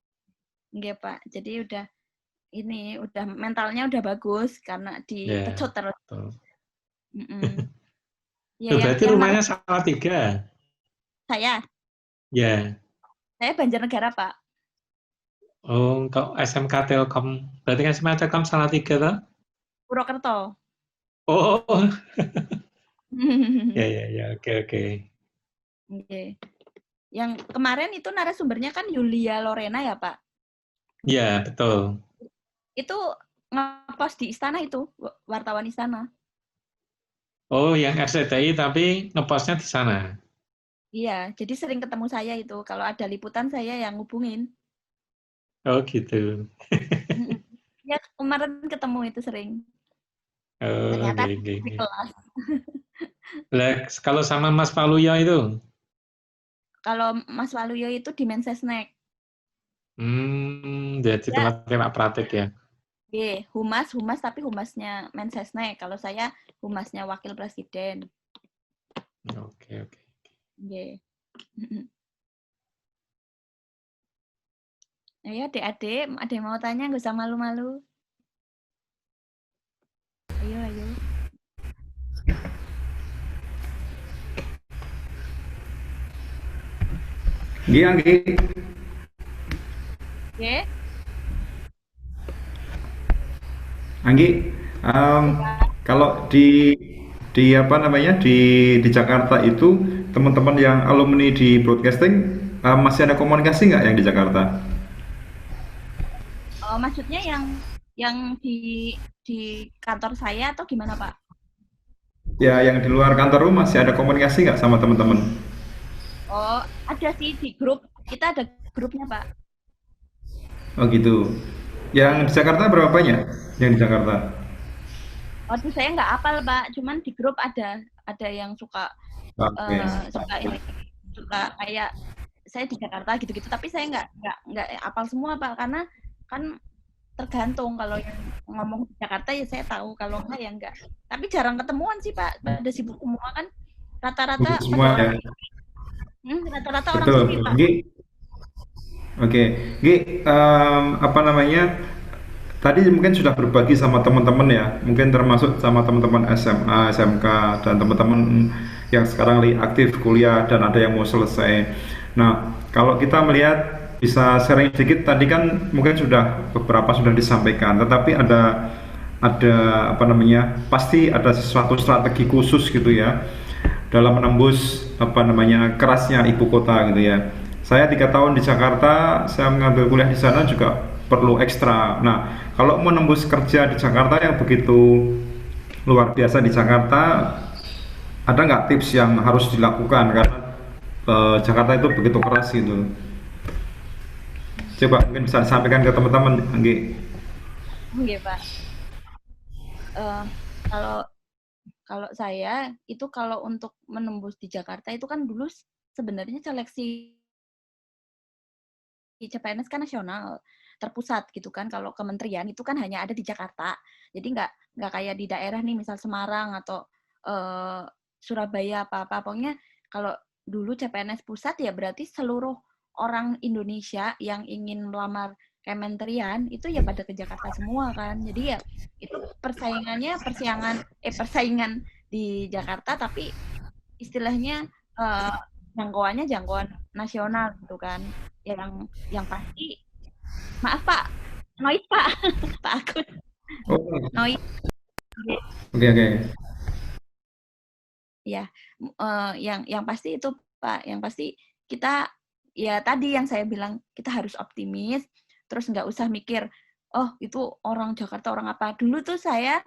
Nggih Pak, jadi udah mentalnya udah bagus karena dipecut terus. Ya, berarti rumahnya Salatiga. Saya? Ya. Saya Banjarnegara Pak. Oh, kok SMK Telkom, berarti kan SMK Telkom Salatiga toh? Purwokerto. Oh. Ya, oke. Yang kemarin itu narasumbernya kan Yulia Lorena ya Pak? Ya, betul. Itu ngepost di istana itu, wartawan istana. Oh, yang RCTI tapi ngepostnya di sana? Iya, jadi sering ketemu saya itu. Kalau ada liputan saya yang ngubungin. Oh, gitu. Ya, kemarin ketemu itu sering. Oh, ternyata di kelas. Kalau sama Mas Waluyo itu? Kalau Mas Waluyo itu di Mensesnek. Jadi tempatnya Pak Pratik ya? Iya, humas tapi humasnya Mensesnek. Kalau saya humasnya Wakil Presiden. Oke. Iya. Ayo adik-adik, ada yang mau tanya, nggak usah malu-malu. Ayo. Iya, Anggi. Oke. Anggi, kalau di di apa namanya di Jakarta itu teman-teman yang alumni di broadcasting masih ada komunikasi nggak yang di Jakarta? Maksudnya yang di kantor saya atau gimana, Pak? Ya, yang di luar kantor lu masih ada komunikasi nggak sama teman-teman? Oh, ada sih di grup. Kita ada grupnya, Pak. Oh gitu. Yang di Jakarta berapa banyak? Yang di Jakarta? Waduh, saya nggak hafal, Pak. Cuman di grup ada yang suka Oke. suka ini, suka kayak saya di Jakarta gitu-gitu. Tapi saya nggak hafal semua, Pak, karena kan tergantung. Kalau yang ngomong di Jakarta ya saya tahu, kalau enggak ya enggak. Tapi jarang ketemuan sih, Pak. Pada sibuk semua kan. Buku Rata-rata pada semua ya. orang rata-rata orang Betul. sini, Pak. Gi, oke. Gi, apa namanya? Tadi mungkin sudah berbagi sama teman-teman ya, mungkin termasuk sama teman-teman SMA, SMK, dan teman-teman yang sekarang lagi aktif kuliah dan ada yang mau selesai. Nah, kalau kita melihat bisa sharing sedikit, tadi kan mungkin sudah beberapa sudah disampaikan, tetapi ada apa namanya, pasti ada sesuatu strategi khusus gitu ya dalam menembus apa namanya kerasnya ibu kota gitu ya. Saya 3 tahun di Jakarta, saya mengambil kuliah di sana juga perlu ekstra. Nah, kalau menembus kerja di Jakarta yang begitu luar biasa di Jakarta, ada nggak tips yang harus dilakukan karena Jakarta itu begitu keras gitu. Coba mungkin bisa disampaikan ke teman-teman, Anggi. Oke, Pak. Eh, kalau kalau saya itu kalau untuk menembus di Jakarta itu kan dulu sebenarnya seleksi CPNS kan nasional terpusat gitu kan. Kalau kementerian itu kan hanya ada di Jakarta. Jadi nggak kayak di daerah nih, misal Semarang atau Surabaya apa-apa. Pokoknya kalau dulu CPNS pusat ya berarti seluruh orang Indonesia yang ingin melamar kementerian itu ya pada ke Jakarta semua kan. Jadi ya itu persaingan di Jakarta, tapi istilahnya jangkauan nasional gitu kan. Yang pasti, maaf Pak, noise Pak, Pak Agus, Oh, noise. oke oke. Ya, yang pasti itu Pak, yang pasti kita ya tadi yang saya bilang, kita harus optimis, terus nggak usah mikir, oh itu orang Jakarta orang apa. Dulu tuh saya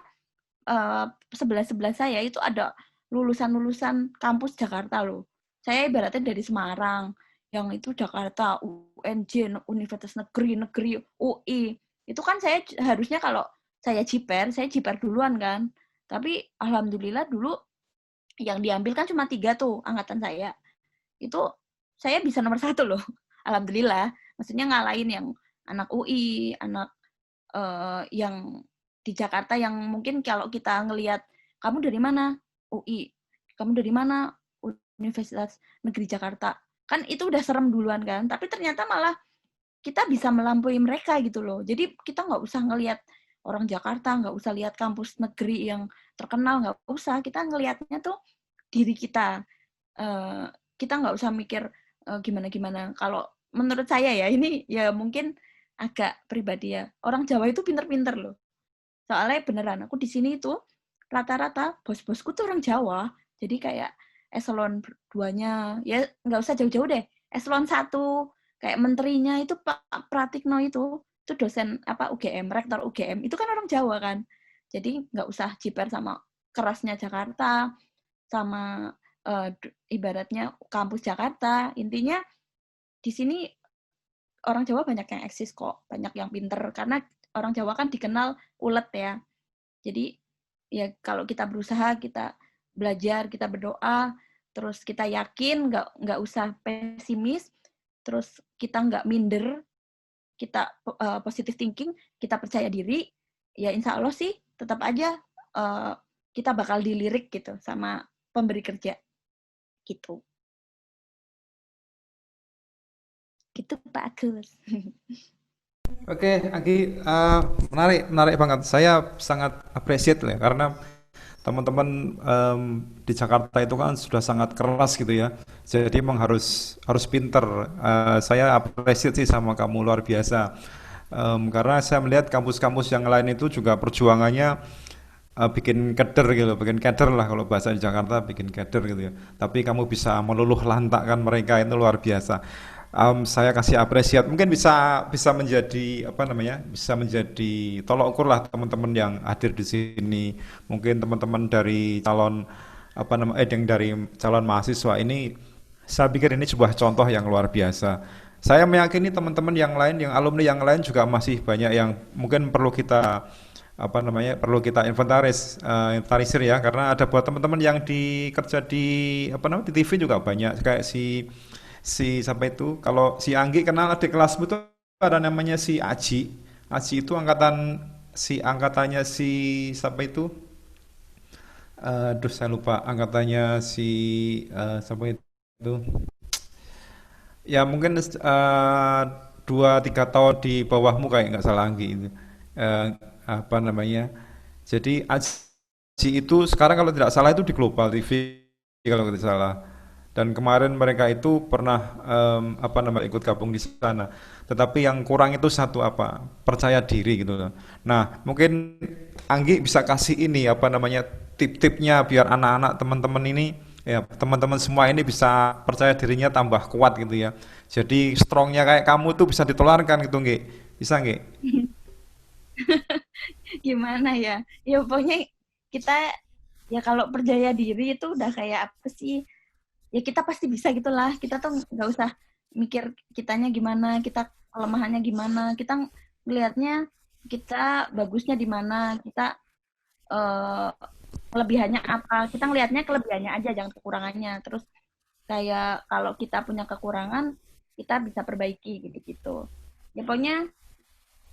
sebelah saya itu ada lulusan kampus Jakarta loh. Saya ibaratnya dari Semarang, yang itu Jakarta, UNJ, Universitas Negeri, UI. Itu kan saya harusnya kalau saya jiper duluan kan. Tapi alhamdulillah dulu yang diambil kan cuma 3 tuh angkatan saya. Itu saya bisa nomor 1 loh. Alhamdulillah. Maksudnya ngalahin yang anak UI, anak yang di Jakarta yang mungkin kalau kita ngelihat, kamu dari mana? UI. Kamu dari mana? Universitas Negeri Jakarta. Kan itu udah serem duluan kan. Tapi ternyata malah kita bisa melampaui mereka gitu loh. Jadi kita nggak usah ngelihat orang Jakarta, nggak usah lihat kampus negeri yang terkenal, nggak usah. Kita ngelihatnya tuh diri kita. Kita nggak usah mikir gimana-gimana. Kalau menurut saya ya, ini ya mungkin agak pribadi ya. Orang Jawa itu pinter-pinter loh. Soalnya beneran, aku di sini itu rata-rata bos-bosku tuh orang Jawa. Jadi kayak eselon 2-nya, ya nggak usah jauh-jauh deh. Eselon 1, kayak menterinya itu Pak Pratikno itu dosen apa UGM, rektor UGM. Itu kan orang Jawa kan. Jadi nggak usah jiper sama kerasnya Jakarta, sama ibaratnya kampus Jakarta. Intinya di sini orang Jawa banyak yang eksis kok, banyak yang pinter. Karena orang Jawa kan dikenal ulet ya. Jadi ya kalau kita berusaha, kita belajar, kita berdoa, terus kita yakin, nggak usah pesimis, terus kita nggak minder, kita positive thinking, kita percaya diri, ya insya Allah sih tetap aja kita bakal dilirik gitu sama pemberi kerja gitu. Gitu Pak Agus. Oke, Anggi, menarik banget. Saya sangat appreciate lah karena teman-teman di Jakarta itu kan sudah sangat keras gitu ya. Jadi memang harus pinter. Saya appreciate sih sama kamu luar biasa. Karena saya melihat kampus-kampus yang lain itu juga perjuangannya bikin keder gitu, bikin keder lah kalau bahasa di Jakarta bikin keder gitu ya. Tapi kamu bisa meluluh lantakkan mereka itu luar biasa. Saya kasih apresiat, mungkin bisa menjadi apa namanya, bisa menjadi tolok ukur lah teman-teman yang hadir di sini. Mungkin teman-teman dari calon apa namanya, yang dari calon mahasiswa ini, saya pikir ini sebuah contoh yang luar biasa. Saya meyakini teman-teman yang lain, yang alumni yang lain juga masih banyak yang mungkin perlu kita apa namanya, perlu kita inventarisir ya, karena ada buat teman-teman yang kerja di apa namanya, di TV juga banyak kayak si si sampai itu, kalau si Anggi kenal adik kelasmu tuh ada namanya si Aji. Aji itu angkatannya si siapa itu, saya lupa angkatannya si siapa itu, ya mungkin 2-3 tahun di bawahmu kayak nggak salah Anggi itu. Eh, apa namanya, jadi Aji itu sekarang kalau tidak salah itu di Global TV kalau tidak salah. Dan kemarin mereka itu pernah apa namanya, ikut gabung di sana. Tetapi yang kurang itu satu apa? Percaya diri gitu loh. Nah, mungkin Anggi bisa kasih ini apa namanya, tip-tipnya biar anak-anak teman-teman ini, ya teman-teman semua ini bisa percaya dirinya tambah kuat gitu ya. Jadi strongnya kayak kamu tuh bisa ditularkan gitu, Nggi. Bisa, Nggi? Gimana ya? Ya pokoknya kita ya kalau percaya diri itu udah kayak apa sih? Ya kita pasti bisa gitulah. Kita tuh nggak usah mikir kitanya gimana, kita kelemahannya gimana. Kita ngelihatnya kita bagusnya di mana, kita kelebihannya apa. Kita ngelihatnya kelebihannya aja, jangan kekurangannya. Terus kayak kalau kita punya kekurangan, kita bisa perbaiki gitu-gitu. Ya pokoknya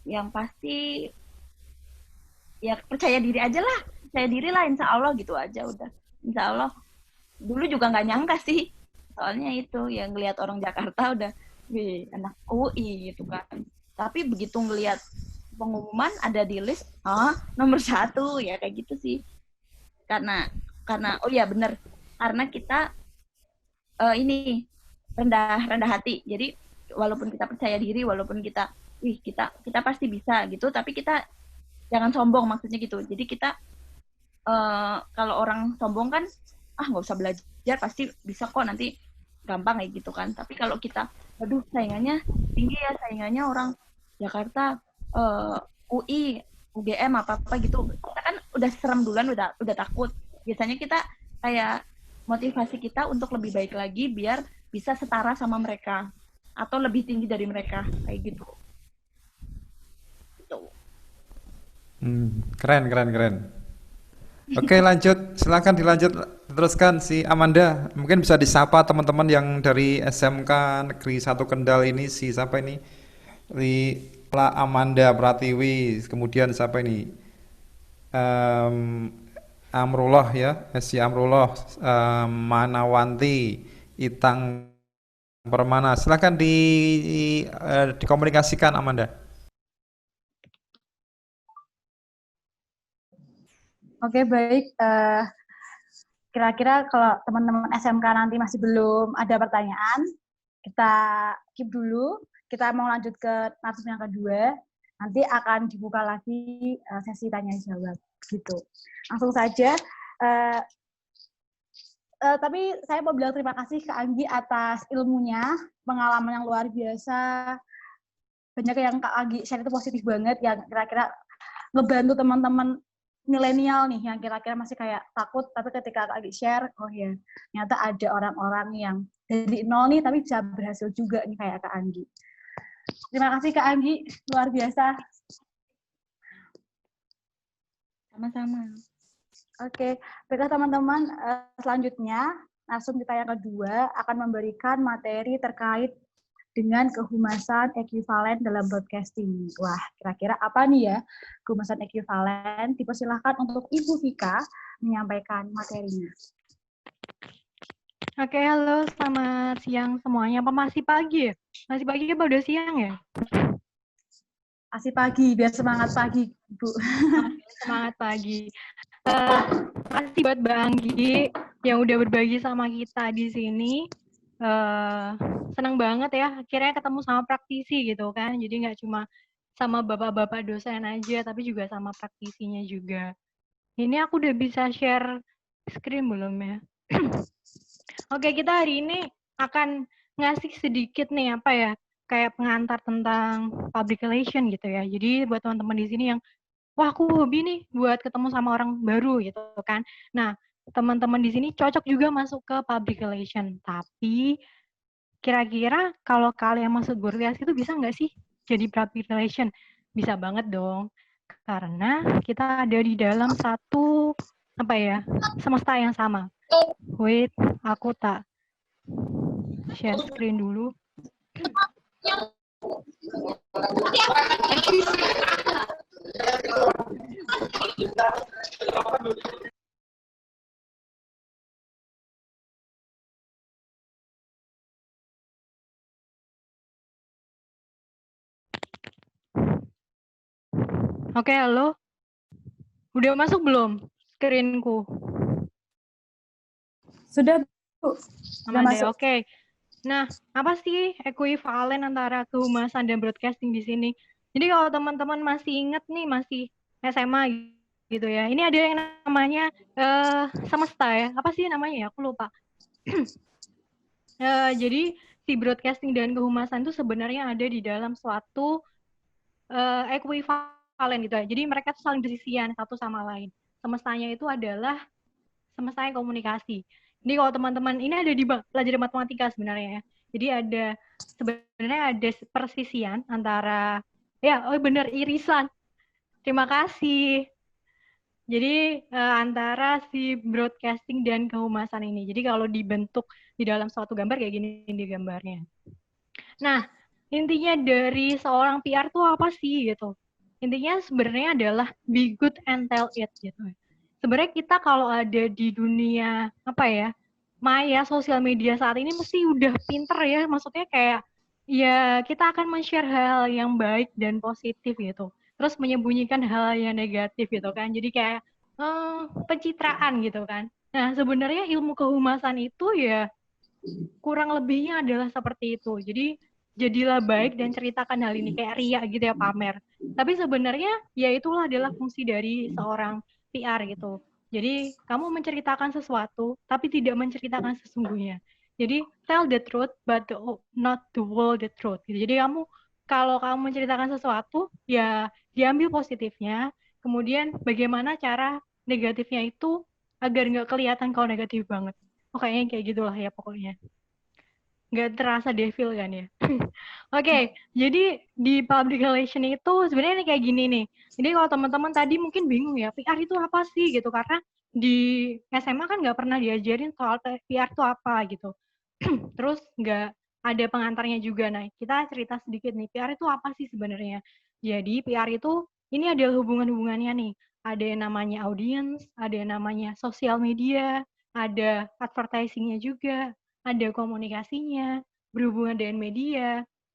yang pasti ya percaya diri aja lah, percaya diri lah, insya Allah gitu aja udah, insya Allah. Dulu juga nggak nyangka sih, soalnya itu yang ngelihat orang Jakarta udah, wih anak UI gitu kan, tapi begitu ngelihat pengumuman ada di list, nomor 1 ya kayak gitu sih, karena oh ya bener, karena kita ini rendah hati, jadi walaupun kita percaya diri, walaupun kita kita pasti bisa gitu, tapi kita jangan sombong maksudnya gitu. Jadi kita kalau orang sombong kan nggak usah belajar pasti bisa kok nanti gampang kayak gitu kan. Tapi kalau kita aduh saingannya tinggi ya, saingannya orang Jakarta, UI, UGM apa gitu, kita kan udah serem duluan, udah takut. Biasanya kita kayak motivasi kita untuk lebih baik lagi biar bisa setara sama mereka atau lebih tinggi dari mereka kayak gitu. Keren, keren, keren. Oke, lanjut. Silakan dilanjut, teruskan si Amanda. Mungkin bisa disapa teman-teman yang dari SMK Negeri 1 Kendal ini, si siapa ini? Amanda Pratiwi. Kemudian siapa ini? Amrullah ya, si Amrullah, Manawanti, Itang Permana. Silakan dikomunikasikan Amanda. Oke, baik. Kira-kira kalau teman-teman SMK nanti masih belum ada pertanyaan, kita keep dulu. Kita mau lanjut ke narasum yang kedua. Nanti akan dibuka lagi sesi tanya-jawab. Gitu. Langsung saja. Tapi saya mau bilang terima kasih ke Anggi atas ilmunya, pengalaman yang luar biasa. Banyak yang Kak Anggi share itu positif banget, yang kira-kira ngebantu teman-teman milenial nih yang kira-kira masih kayak takut, tapi ketika lagi share, oh ya ternyata ada orang-orang yang dari nol nih tapi bisa berhasil juga nih kayak Kak Anggi. Terima kasih Kak Anggi, luar biasa. Sama-sama. Oke, baiklah teman-teman, selanjutnya narasum kita yang kedua akan memberikan materi terkait dengan kehumasan ekuivalen dalam broadcasting. Wah, kira-kira apa nih ya kehumasan ekuivalen? Dipersilahkan untuk Ibu Vika menyampaikan materinya. Oke, halo, selamat siang semuanya. Apa masih pagi ya? Masih pagi apa udah siang ya? Masih pagi, biar semangat pagi, Bu. Semangat pagi. Makasih buat Mbak Anggi yang udah berbagi sama kita di sini. Senang banget ya akhirnya ketemu sama praktisi gitu kan, jadi nggak cuma sama bapak-bapak dosen aja tapi juga sama praktisinya juga. Ini aku udah bisa share screen belum ya? Oke, kita hari ini akan ngasih sedikit nih apa ya, kayak pengantar tentang public relation gitu ya. Jadi buat teman-teman di sini yang, wah aku hobi nih buat ketemu sama orang baru gitu kan. Nah, teman-teman di sini cocok juga masuk ke public relation. Tapi kira-kira kalau kalian masuk broadcast itu bisa nggak sih jadi public relation? Bisa banget dong. Karena kita ada di dalam satu apa ya, semesta yang sama. Wait, aku tak share screen dulu. Oke, halo. Udah masuk belum screenku? Sudah, Bu. Sudah Aman deh, masuk. oke. Nah, apa sih ekuivalen antara kehumasan dan broadcasting di sini? Jadi kalau teman-teman masih ingat nih, masih SMA gitu ya. Ini ada yang namanya semesta ya. Apa sih namanya ya? Aku lupa. Jadi si broadcasting dan kehumasan itu sebenarnya ada di dalam suatu ekuivalen gitu ya. Jadi mereka tuh saling bersisian satu sama lain. Semestanya itu adalah semesta yang komunikasi. Jadi kalau teman-teman ini ada di pelajaran matematika sebenarnya ya. Jadi sebenarnya ada persisian antara benar irisan. Terima kasih. Jadi antara si broadcasting dan kehumasan ini. Jadi kalau dibentuk di dalam suatu gambar kayak gini di gambarnya. Nah, intinya dari seorang PR tuh apa sih gitu? Intinya sebenarnya adalah be good and tell it gitu. Sebenarnya kita kalau ada di dunia apa ya, maya sosial media saat ini mesti udah pinter ya, maksudnya kayak ya kita akan men-share hal yang baik dan positif gitu. Terus menyembunyikan hal yang negatif gitu kan. Jadi kayak pencitraan gitu kan. Nah, sebenarnya ilmu kehumasan itu ya kurang lebihnya adalah seperti itu. Jadi jadilah baik dan ceritakan hal ini kayak ria gitu ya, pamer. Tapi sebenarnya ya itulah adalah fungsi dari seorang PR gitu. Jadi kamu menceritakan sesuatu tapi tidak menceritakan sesungguhnya. Jadi tell the truth but not the whole the truth. Gitu. Jadi kalau kamu menceritakan sesuatu ya diambil positifnya, kemudian bagaimana cara negatifnya itu agar nggak kelihatan kalau negatif banget. Kayaknya kayak gitulah ya pokoknya. Nggak terasa devil kan ya. Oke, jadi di public relation itu sebenarnya kayak gini nih. Jadi kalau teman-teman tadi mungkin bingung ya, PR itu apa sih gitu. Karena di SMA kan nggak pernah diajarin soal PR itu apa gitu. Terus nggak ada pengantarnya juga. Nah, kita cerita sedikit nih, PR itu apa sih sebenarnya? Jadi PR itu, ini ada hubungan-hubungannya nih. Ada yang namanya audience, ada yang namanya sosial media, ada advertising-nya juga, ada komunikasinya, berhubungan dengan media,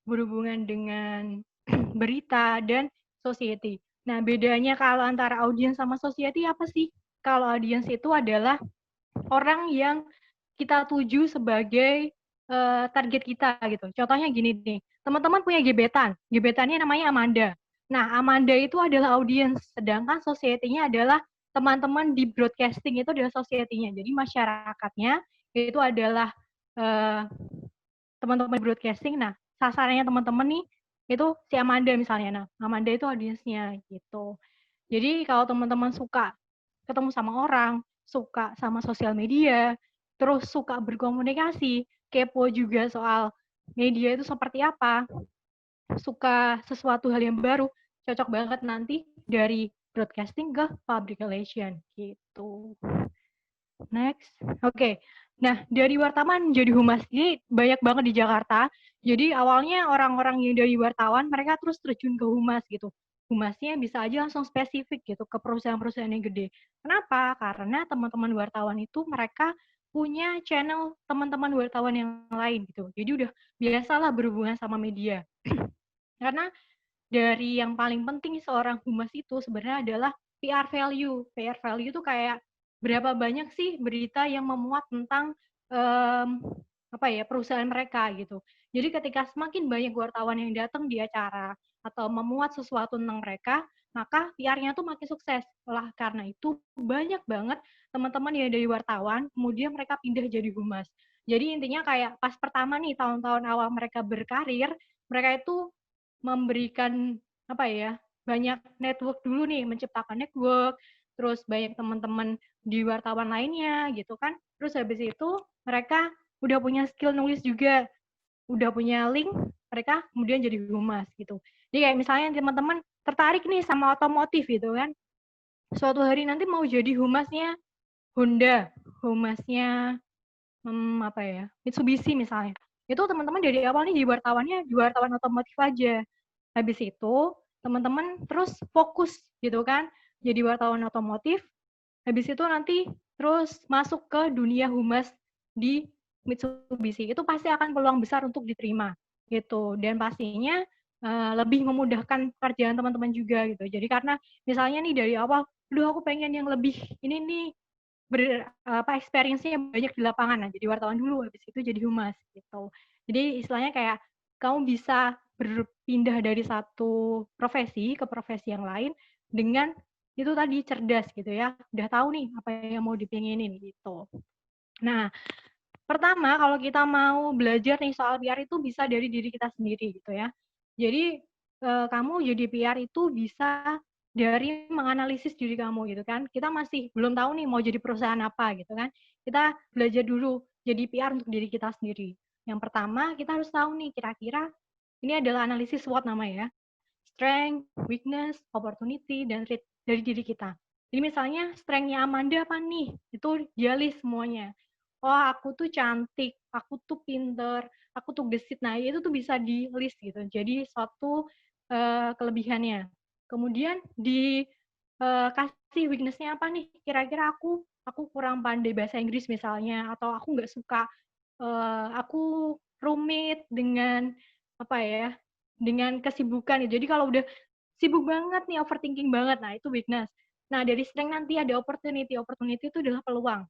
berhubungan dengan berita, dan society. Nah, bedanya kalau antara audience sama society apa sih? Kalau audience itu adalah orang yang kita tuju sebagai target kita gitu. Contohnya gini nih, teman-teman punya gebetan, gebetannya namanya Amanda. Nah, Amanda itu adalah audience, sedangkan society-nya adalah teman-teman di broadcasting itu adalah society-nya. Jadi masyarakatnya itu adalah teman-teman broadcasting. Nah, sasarannya teman-teman nih itu si Amanda misalnya. Nah, Amanda itu audiensnya gitu. Jadi kalau teman-teman suka ketemu sama orang, suka sama sosial media, terus suka berkomunikasi, kepo juga soal media itu seperti apa, suka sesuatu hal yang baru, cocok banget nanti dari broadcasting ke public relation gitu. Next. Oke. Nah, dari wartawan jadi humas ini banyak banget di Jakarta. Jadi awalnya orang-orang yang dari wartawan mereka terus terjun ke humas gitu. Humasnya bisa aja langsung spesifik gitu ke perusahaan-perusahaan yang gede. Kenapa? Karena teman-teman wartawan itu mereka punya channel teman-teman wartawan yang lain gitu. Jadi udah biasalah berhubungan sama media. Karena dari yang paling penting seorang humas itu sebenarnya adalah PR value. PR value itu kayak berapa banyak sih berita yang memuat tentang perusahaan mereka gitu. Jadi ketika semakin banyak wartawan yang datang di acara atau memuat sesuatu tentang mereka, maka PR-nya tuh makin sukses. Oleh karena itu, banyak banget teman-teman yang dari wartawan, kemudian mereka pindah jadi humas. Jadi intinya kayak pas pertama nih, tahun-tahun awal mereka berkarir, mereka itu memberikan apa ya, banyak network dulu nih, menciptakan network, terus banyak teman-teman di wartawan lainnya gitu kan. Terus habis itu mereka udah punya skill nulis juga, udah punya link, mereka kemudian jadi humas gitu. Jadi kayak misalnya teman-teman tertarik nih sama otomotif gitu kan, suatu hari nanti mau jadi humasnya Honda, humasnya apa ya, Mitsubishi misalnya. Itu teman-teman dari awal nih di wartawan otomotif aja. Habis itu teman-teman terus fokus gitu kan, jadi wartawan otomotif. Habis itu nanti terus masuk ke dunia humas di Mitsubishi. Itu pasti akan peluang besar untuk diterima gitu. Dan pastinya lebih memudahkan pekerjaan teman-teman juga gitu. Jadi karena misalnya nih dari awal, aduh aku pengen yang lebih ini nih experience-nya banyak di lapangan. Nah, jadi wartawan dulu, habis itu jadi humas gitu. Jadi istilahnya kayak kamu bisa berpindah dari satu profesi ke profesi yang lain dengan itu tadi cerdas gitu ya. Udah tahu nih apa yang mau dipinginin gitu. Nah, pertama kalau kita mau belajar nih soal PR itu bisa dari diri kita sendiri gitu ya. Jadi kamu jadi PR itu bisa dari menganalisis diri kamu gitu kan. Kita masih belum tahu nih mau jadi perusahaan apa gitu kan. Kita belajar dulu jadi PR untuk diri kita sendiri. Yang pertama kita harus tahu nih kira-kira ini adalah analisis SWOT namanya ya. Strength, weakness, opportunity, dan threat dari diri kita. Jadi misalnya strength-nya Amanda apa nih? Itu dia list semuanya. Oh aku tuh cantik, aku tuh pinter, aku tuh gesit. Nah itu tuh bisa di list gitu. Jadi suatu kelebihannya. Kemudian kasih weakness-nya apa nih? Kira-kira aku kurang pandai bahasa Inggris misalnya, atau aku nggak suka, aku rumit dengan apa ya, dengan kesibukan. Jadi kalau udah sibuk banget nih, overthinking banget, nah itu weakness. Nah dari strength nanti ada opportunity. Opportunity itu adalah peluang.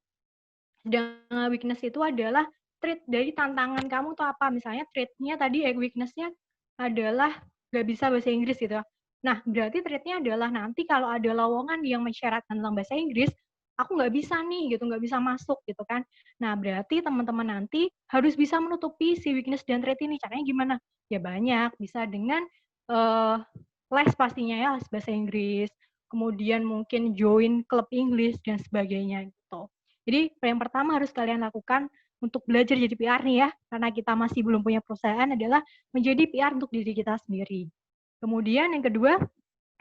Sedangkan weakness itu adalah trait dari tantangan kamu tuh apa. Misalnya trait-nya tadi weakness-nya adalah nggak bisa bahasa Inggris gitu. Nah, berarti trait-nya adalah nanti kalau ada lowongan yang mensyaratkan tentang bahasa Inggris, aku nggak bisa nih gitu, nggak bisa masuk gitu kan. Nah, berarti teman-teman nanti harus bisa menutupi si weakness dan trait ini. Caranya gimana? Ya banyak, bisa dengan les pastinya ya, les bahasa Inggris, kemudian mungkin join klub Inggris dan sebagainya gitu. Jadi yang pertama harus kalian lakukan untuk belajar jadi PR nih ya, karena kita masih belum punya perusahaan adalah menjadi PR untuk diri kita sendiri. Kemudian yang kedua,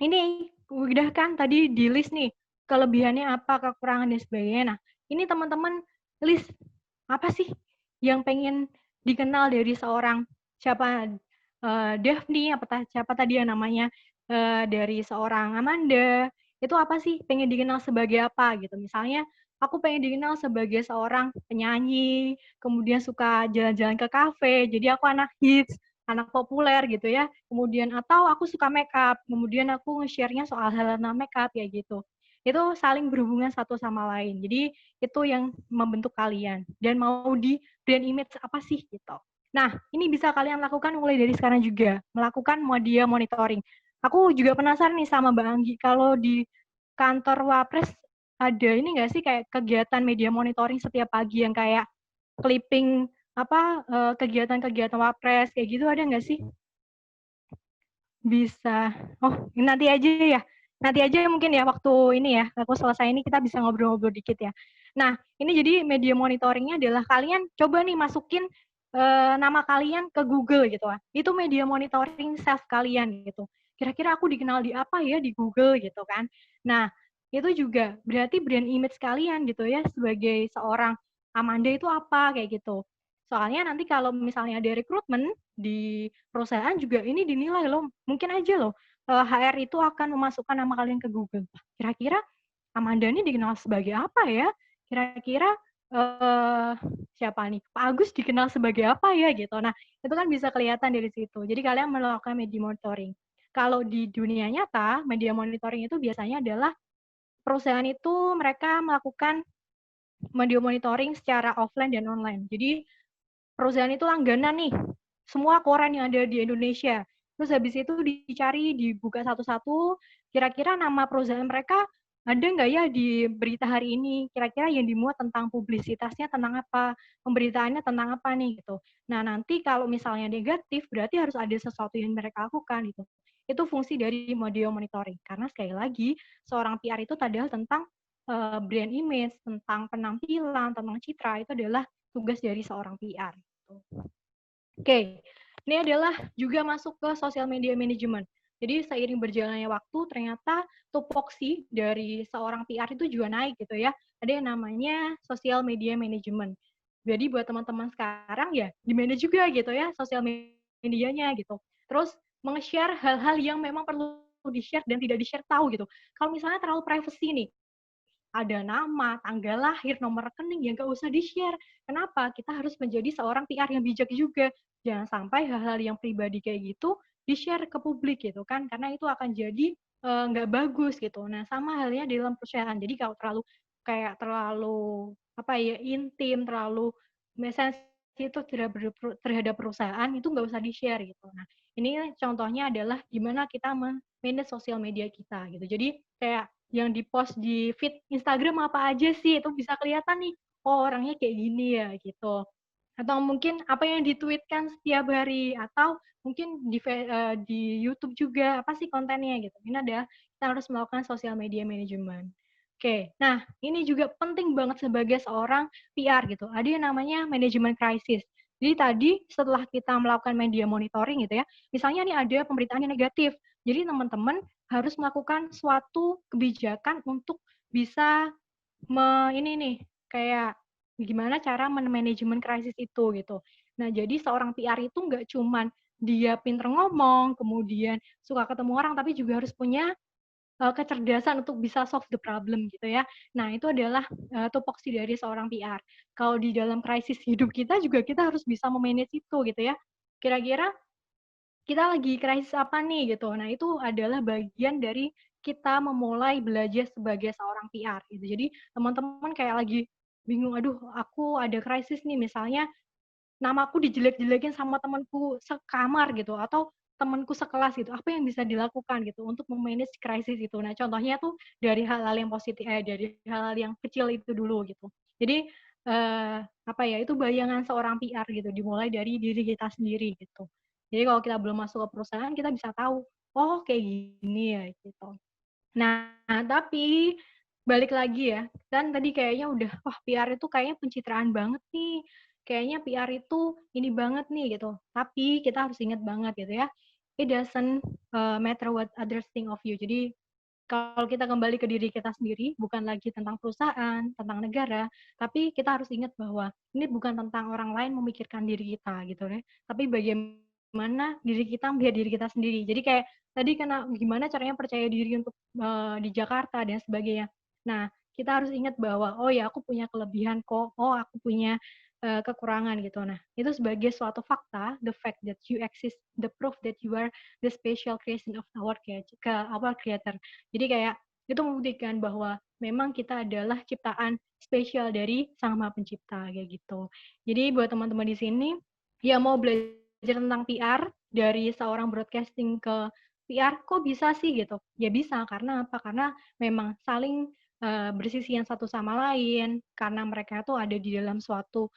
ini udah kan tadi di list nih, kelebihannya apa, kekurangan dan sebagainya. Nah, ini teman-teman list apa sih yang pengen dikenal dari seorang siapa Daphne, siapa tadi yang namanya dari seorang Amanda, itu apa sih pengen dikenal sebagai apa gitu. Misalnya aku pengen dikenal sebagai seorang penyanyi, kemudian suka jalan-jalan ke kafe, jadi aku anak hits, anak populer gitu ya. Kemudian atau aku suka makeup, kemudian aku nge-share-nya soal hal makeup ya gitu. Itu saling berhubungan satu sama lain. Jadi itu yang membentuk kalian. Dan mau di brand image apa sih gitu. Nah, ini bisa kalian lakukan mulai dari sekarang juga, melakukan media monitoring. Aku juga penasaran nih sama Mbak Anggi, kalau di kantor Wapres ada ini nggak sih kayak kegiatan media monitoring setiap pagi yang kayak clipping kegiatan-kegiatan Wapres kayak gitu, ada nggak sih? Bisa. Oh, nanti aja ya. Nanti aja mungkin ya waktu ini ya, aku selesai ini kita bisa ngobrol-ngobrol dikit ya. Nah, ini jadi media monitoringnya adalah kalian coba nih masukin nama kalian ke Google gitu lah. Itu media monitoring self kalian gitu. Kira-kira aku dikenal di apa ya di Google gitu kan. Nah, itu juga berarti brand image kalian gitu ya sebagai seorang Amanda itu apa kayak gitu. Soalnya nanti kalau misalnya ada rekrutmen di perusahaan juga ini dinilai loh. Mungkin aja loh HR itu akan memasukkan nama kalian ke Google. Kira-kira Amanda ini dikenal sebagai apa ya? Kira-kira siapa nih? Pak Agus dikenal sebagai apa ya gitu. Nah, itu kan bisa kelihatan dari situ. Jadi kalian melakukan media monitoring. Kalau di dunia nyata, media monitoring itu biasanya adalah perusahaan itu mereka melakukan media monitoring secara offline dan online. Jadi perusahaan itu langganan nih, semua koran yang ada di Indonesia. Terus habis itu dicari, dibuka satu-satu, kira-kira nama perusahaan mereka ada nggak ya di berita hari ini? Kira-kira yang dimuat tentang publisitasnya tentang apa? Pemberitaannya tentang apa nih gitu. Nah, nanti kalau misalnya negatif, berarti harus ada sesuatu yang mereka lakukan gitu. Itu fungsi dari audio monitoring. Karena sekali lagi, seorang PR itu adalah tentang brand image, tentang penampilan, tentang citra, itu adalah tugas dari seorang PR. Oke, ini adalah juga masuk ke social media management. Jadi seiring berjalannya waktu, ternyata tupoksi dari seorang PR itu juga naik gitu ya. Ada yang namanya social media management. Jadi buat teman-teman sekarang ya, di-manage juga gitu ya sosial medianya gitu. Terus meng-share hal-hal yang memang perlu di-share dan tidak di-share tahu gitu. Kalau misalnya terlalu privacy nih, ada nama, tanggal lahir, nomor rekening, ya nggak usah di-share. Kenapa? Kita harus menjadi seorang PR yang bijak juga. Jangan sampai hal-hal yang pribadi kayak gitu di-share ke publik gitu kan, karena itu akan jadi nggak bagus gitu. Nah, sama halnya di dalam perusahaan. Jadi kalau terlalu apa ya, intim, terlalu sensitif terhadap perusahaan, itu nggak usah di-share gitu. Nah, ini contohnya adalah gimana kita manage sosial media kita gitu. Jadi kayak yang di-post di feed Instagram apa aja sih, itu bisa kelihatan nih, oh orangnya kayak gini ya, gitu. Atau mungkin apa yang ditweetkan setiap hari, atau mungkin di YouTube juga, apa sih kontennya gitu. Ini adalah kita harus melakukan social media management. Oke, nah ini juga penting banget sebagai seorang PR gitu. Ada yang namanya manajemen krisis. Jadi tadi setelah kita melakukan media monitoring gitu ya, misalnya nih ada pemberitaan yang negatif, jadi teman-teman harus melakukan suatu kebijakan untuk bisa ini nih, kayak gimana cara manajemen krisis itu gitu. Nah, jadi seorang PR itu nggak cuman dia pinter ngomong, kemudian suka ketemu orang, tapi juga harus punya kecerdasan untuk bisa solve the problem gitu ya. Nah, itu adalah tupoksi dari seorang PR. Kalau di dalam krisis hidup kita juga kita harus bisa memanage itu gitu ya. Kira-kira kita lagi krisis apa nih gitu. Nah, itu adalah bagian dari kita memulai belajar sebagai seorang PR gitu. Jadi teman-teman kayak lagi bingung, aduh aku ada krisis nih, misalnya namaku dijelek-jelekin sama temanku sekamar gitu, atau temanku sekelas gitu, apa yang bisa dilakukan gitu untuk memanage krisis itu. Nah, contohnya tuh dari hal-hal yang positif, dari hal-hal yang kecil itu dulu gitu. Jadi apa ya, itu bayangan seorang PR gitu, dimulai dari diri kita sendiri gitu. Jadi kalau kita belum masuk ke perusahaan, kita bisa tahu, oh kayak gini ya gitu. Nah, tapi balik lagi ya, kan tadi kayaknya udah, wah PR itu kayaknya pencitraan banget nih, kayaknya PR itu ini banget nih gitu. Tapi kita harus ingat banget gitu ya, it doesn't matter what others think of you. Jadi kalau kita kembali ke diri kita sendiri, bukan lagi tentang perusahaan, tentang negara, tapi kita harus ingat bahwa ini bukan tentang orang lain memikirkan diri kita gitu ya, tapi bagaimana diri kita melihat diri kita sendiri. Jadi kayak tadi gimana caranya percaya diri untuk di Jakarta dan sebagainya. Nah, kita harus ingat bahwa oh ya aku punya kelebihan kok, oh aku punya kekurangan gitu. Nah, itu sebagai suatu fakta, the fact that you exist, the proof that you are the special creation of our creator. Jadi kayak itu membuktikan bahwa memang kita adalah ciptaan spesial dari Sang Maha Pencipta kayak gitu. Jadi buat teman-teman di sini yang mau belajar tentang PR dari seorang broadcasting ke PR, kok bisa sih gitu? Ya bisa, karena apa? Karena memang saling bersisian satu sama lain, karena mereka tuh ada di dalam suatu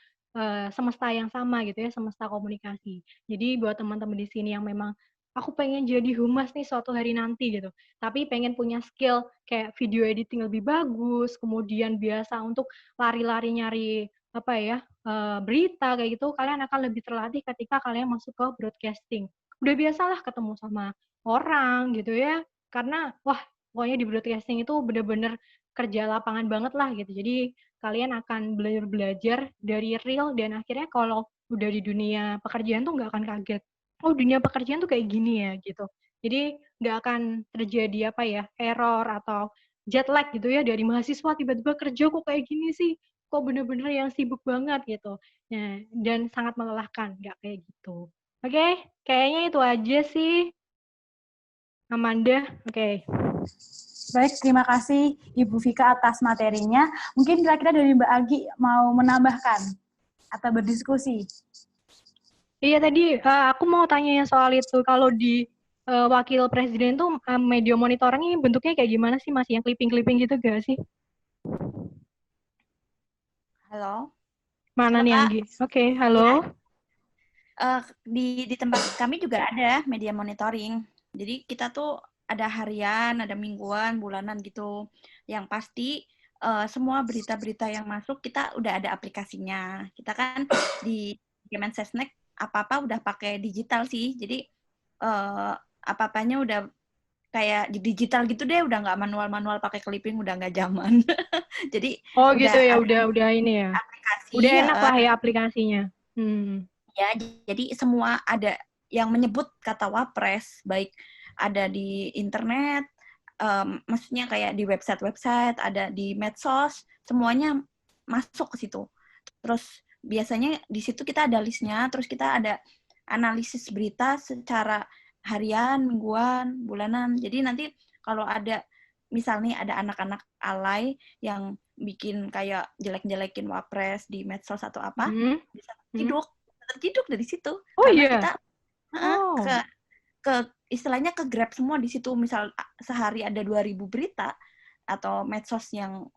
semesta yang sama gitu ya, semesta komunikasi. Jadi buat teman-teman di sini yang memang aku pengen jadi humas nih suatu hari nanti gitu, tapi pengen punya skill kayak video editing lebih bagus, kemudian biasa untuk lari-lari nyari apa ya, berita kayak gitu, kalian akan lebih terlatih ketika kalian masuk ke broadcasting. Udah biasalah ketemu sama orang gitu ya, karena wah pokoknya di broadcasting itu bener-bener kerja lapangan banget lah gitu. Jadi kalian akan belajar dari real, dan akhirnya kalau udah di dunia pekerjaan tuh nggak akan kaget. Oh, dunia pekerjaan tuh kayak gini ya gitu. Jadi nggak akan terjadi apa ya, error atau jet lag gitu ya, dari mahasiswa tiba-tiba kerja kok kayak gini sih, kok bener-bener yang sibuk banget gitu. Nah, dan sangat melelahkan, nggak kayak gitu. Oke, kayaknya itu aja sih, Amanda. Oke. Baik, terima kasih Ibu Vika atas materinya. Mungkin kira-kira dari Mbak Agi mau menambahkan atau berdiskusi. Iya tadi aku mau tanya soal itu. Kalau di wakil presiden tuh media monitoringnya bentuknya kayak gimana sih? Masih yang clipping-clipping gitu gak sih? Halo, Mana halo nih Kak. Anggi? Oke, halo. Ya, di tempat kami juga ada media monitoring. Jadi kita tuh ada harian, ada mingguan, bulanan gitu. Yang pasti semua berita-berita yang masuk kita udah ada aplikasinya. Kita kan di Kemensesnek apa-apa udah pakai digital sih. Jadi apa-apanya udah kayak di digital gitu deh, udah nggak manual-manual pakai clipping, udah nggak zaman. Jadi Oh udah gitu ya, ada udah ini ya. aplikasi. Udah enak lah ya aplikasinya. Ya, jadi semua ada yang menyebut kata wapres, baik ada di internet, maksudnya kayak di website-website, ada di medsos, semuanya masuk ke situ. Terus biasanya di situ kita ada listnya, terus kita ada analisis berita secara harian, mingguan, bulanan. Jadi nanti kalau ada misalnya ada anak-anak alay yang bikin kayak jelek-jelekin wapres di medsos atau apa, bisa terciduk dari situ Oh karena iya. kita Oh. ke istilahnya ke grab semua di situ. Misal sehari ada 2.000 berita atau medsos yang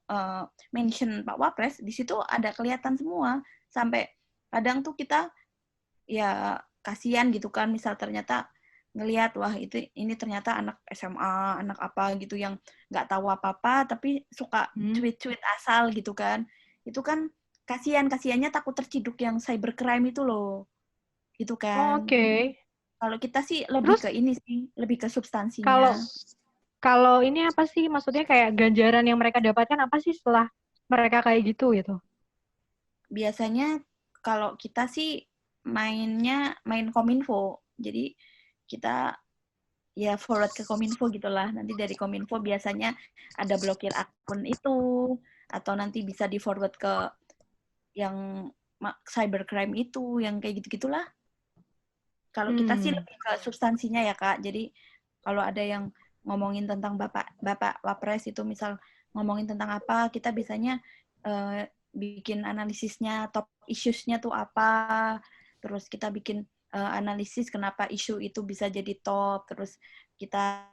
mention Pak Wapres, di situ ada kelihatan semua. Sampai kadang tuh kita ya kasihan gitu kan, misal ternyata ngelihat wah ini ternyata anak SMA, anak apa gitu yang nggak tahu apa-apa tapi suka tweet-tweet asal gitu kan. Itu kan kasihannya takut terciduk yang cybercrime itu loh. Gitu Oh, kan. oke. Kalau kita sih lebih Terus ke ini sih, lebih ke kalau substansinya. kalau ini apa sih? Maksudnya kayak ganjaran yang mereka dapatkan apa sih setelah mereka kayak gitu gitu? Biasanya kalau kita sih main Kominfo. Jadi kita ya forward ke Kominfo gitulah. Nanti dari Kominfo biasanya ada blokir akun itu atau nanti bisa di forward ke yang cybercrime itu, yang kayak gitu-gitulah. Kalau kita sih lebih ke substansinya ya Kak. Jadi kalau ada yang ngomongin tentang Bapak Wapres itu misal ngomongin tentang apa, kita biasanya bikin analisisnya, top issues-nya tuh apa, terus kita bikin analisis kenapa isu itu bisa jadi top, terus kita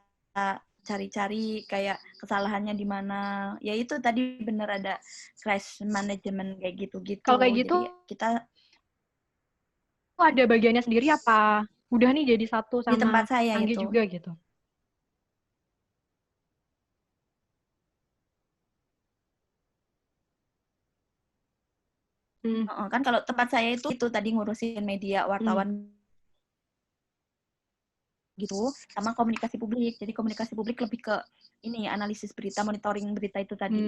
cari-cari kayak kesalahannya di mana. Ya itu tadi bener ada crash management kayak gitu-gitu. Kalau kayak gitu Jadi kita ada bagiannya sendiri apa? Udah nih jadi satu di tempat sama saya Anggi itu. juga gitu. Kan kalau tempat saya itu tadi ngurusin media wartawan gitu sama komunikasi publik. Jadi komunikasi publik lebih ke ini analisis berita, monitoring berita itu tadi.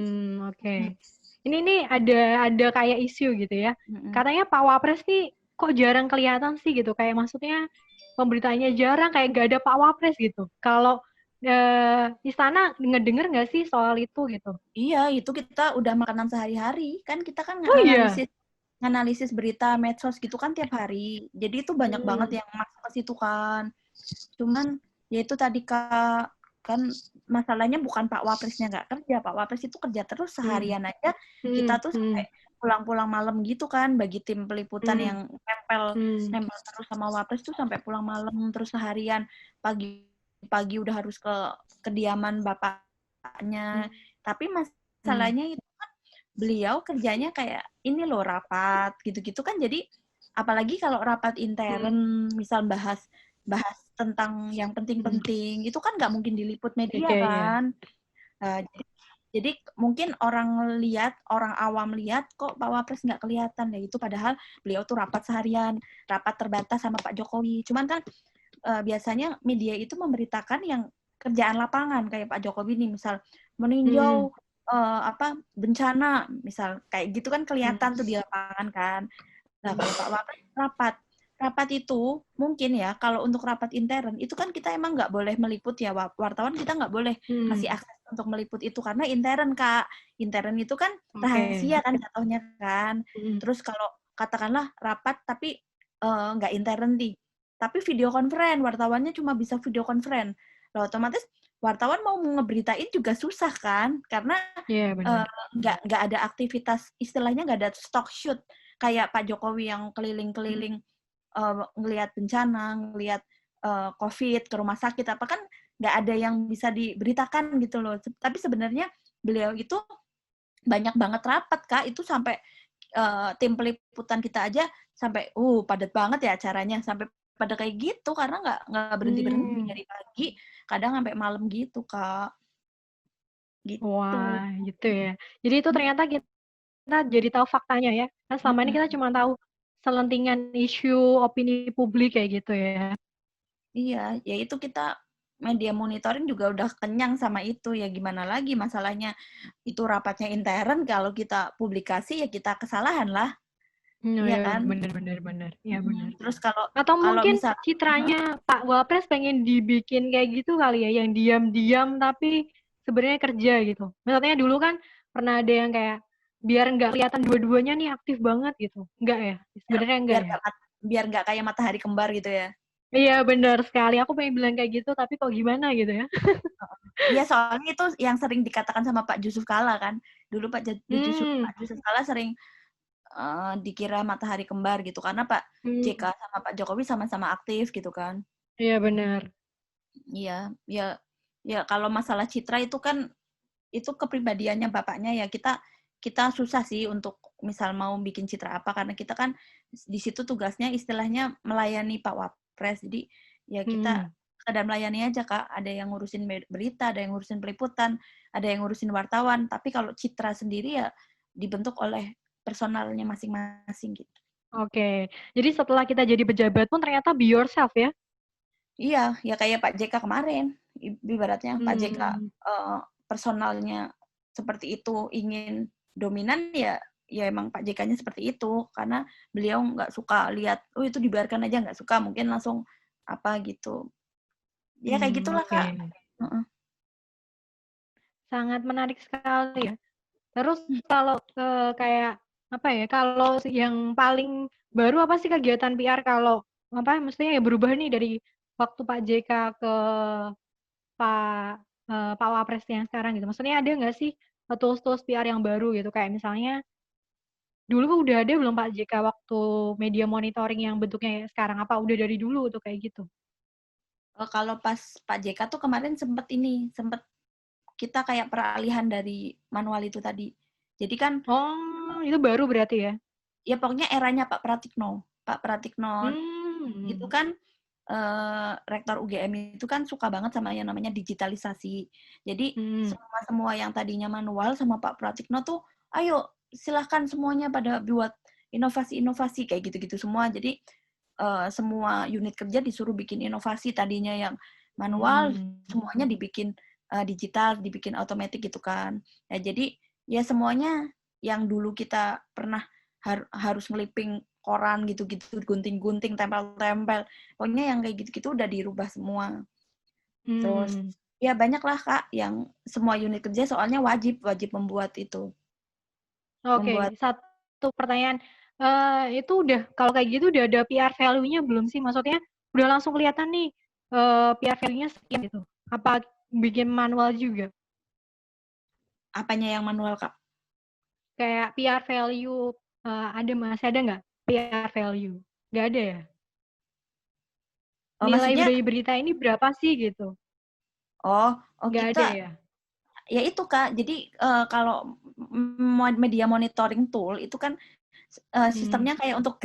Oke. Ini nih ada kayak isu gitu ya. Katanya Pak Wapres nih kok jarang kelihatan sih gitu. Kayak maksudnya pemberitaannya jarang, kayak gak ada Pak Wapres gitu. Kalau istana ngedenger nggak sih soal itu gitu? Iya, itu kita udah makanan sehari-hari. Kan kita kan Oh iya. nganalisis berita medsos gitu kan tiap hari. Jadi itu banyak banget yang masuk ke situ kan. Cuman ya itu tadi Kak, kan masalahnya bukan Pak Wapresnya nggak kerja. Pak Wapres itu kerja terus seharian aja. Kita tuh sampai pulang-pulang malam gitu kan, bagi tim peliputan yang nempel terus sama Wapres tuh sampai pulang malam terus seharian. Pagi udah harus ke kediaman bapaknya. Tapi masalahnya itu kan beliau kerjanya kayak ini loh rapat gitu-gitu kan. Jadi apalagi kalau rapat intern misal bahas tentang yang penting-penting itu kan nggak mungkin diliput media kan. Jadi mungkin orang awam lihat kok Pak Wapres nggak kelihatan ya itu padahal beliau tuh rapat seharian, rapat terbatas sama Pak Jokowi. Cuman kan biasanya media itu memberitakan yang kerjaan lapangan kayak Pak Jokowi nih misal meninjau bencana misal kayak gitu kan kelihatan tuh di lapangan kan. Nah kalau Pak Wapres rapat itu mungkin ya kalau untuk rapat intern itu kan kita emang nggak boleh meliput ya wartawan kita nggak boleh kasih akses untuk meliput itu karena intern Kak. Intern itu kan rahasia kan jatuhnya kan. Terus kalau katakanlah rapat tapi nggak intern nih tapi video conference, wartawannya cuma bisa video conference. Loh, otomatis wartawan mau ngeberitain juga susah kan, karena nggak ada aktivitas, istilahnya nggak ada stock shoot kayak Pak Jokowi yang keliling-keliling ngelihat bencana, ngelihat COVID ke rumah sakit apa kan nggak ada yang bisa diberitakan gitu loh. Tapi sebenarnya beliau itu banyak banget rapat Kak, itu sampai tim peliputan kita aja sampai padat banget ya acaranya, sampai pada kayak gitu karena nggak berhenti dari pagi, kadang sampai malam gitu Kak. Gitu. Wah, gitu ya. Jadi itu ternyata kita jadi tahu faktanya ya. Kan selama ini kita cuma tahu selentingan isu opini publik kayak gitu ya. Iya, ya itu kita media monitoring juga udah kenyang sama itu, ya gimana lagi masalahnya itu rapatnya intern, kalau kita publikasi ya kita kesalahan lah, iya Ya, kan? benar. Iya benar. Terus kalau Atau mungkin misal citranya Pak Wapres pengen dibikin kayak gitu kali ya, yang diam-diam tapi sebenarnya kerja gitu. Maksudnya dulu kan pernah ada yang kayak biar nggak kelihatan dua-duanya nih aktif banget gitu. Enggak ya? Sebenarnya enggak ya? biar nggak kayak matahari kembar gitu ya. Iya benar sekali. Aku pengen bilang kayak gitu tapi kok gimana gitu ya. Iya, soalnya itu yang sering dikatakan sama Pak Yusuf Kalla kan. Dulu Pak Yusuf Kalla sering dikira matahari kembar gitu karena Pak JK sama Pak Jokowi sama-sama aktif gitu kan. Iya benar. Iya, ya kalau masalah citra itu kan itu kepribadiannya bapaknya ya, kita susah sih untuk misal mau bikin citra apa karena kita kan di situ tugasnya istilahnya melayani Pak Wapres. Jadi ya kita sekedar melayani aja Kak, ada yang ngurusin berita, ada yang ngurusin peliputan, ada yang ngurusin wartawan, tapi kalau citra sendiri ya dibentuk oleh personalnya masing-masing gitu. Oke. Jadi setelah kita jadi pejabat pun ternyata be yourself ya. Iya, ya kayak Pak JK kemarin. Ibaratnya Pak JK personalnya seperti itu, ingin dominan ya emang Pak JK-nya seperti itu karena beliau nggak suka lihat itu dibiarkan aja, nggak suka, mungkin langsung apa gitu. Ya kayak gitulah Kak. Sangat menarik sekali ya. Terus kalau kayak apa ya? Kalau yang paling baru apa sih kegiatan PR kalau apa? Mestinya ya berubah nih dari waktu Pak JK ke Pak Wapres yang sekarang gitu. Maksudnya ada nggak sih tools-tools PR yang baru gitu? Kayak misalnya dulu udah ada belum Pak JK waktu media monitoring yang bentuknya sekarang? Apa udah dari dulu tuh kayak gitu? Kalau pas Pak JK tuh kemarin sempet kita kayak peralihan dari manual itu tadi. Jadi kan itu baru berarti ya? Ya pokoknya eranya Pak Pratikno. Pak Pratikno itu kan rektor UGM itu kan suka banget sama yang namanya digitalisasi. Jadi semua yang tadinya manual sama Pak Pratikno tuh, ayo silahkan semuanya pada buat inovasi-inovasi kayak gitu-gitu semua. Jadi semua unit kerja disuruh bikin inovasi, tadinya yang manual semuanya dibikin digital, dibikin otomatis gitu kan. Ya jadi ya semuanya yang dulu kita pernah harus ngeliping koran gitu-gitu, gunting-gunting, tempel-tempel. Pokoknya yang kayak gitu-gitu udah dirubah semua. Terus ya banyak lah Kak yang semua unit kerja soalnya wajib membuat itu. Oke, satu pertanyaan. Itu udah kalau kayak gitu udah ada PR value-nya belum sih? Maksudnya udah langsung kelihatan nih PR value-nya sekian gitu. Apa bikin manual juga? Apanya yang manual Kak? Kayak PR value masih ada nggak PR value? Nggak ada ya? Nilai berita ini berapa sih gitu? Nggak ada ya? Ya itu Kak, jadi kalau media monitoring tool itu kan sistemnya kayak untuk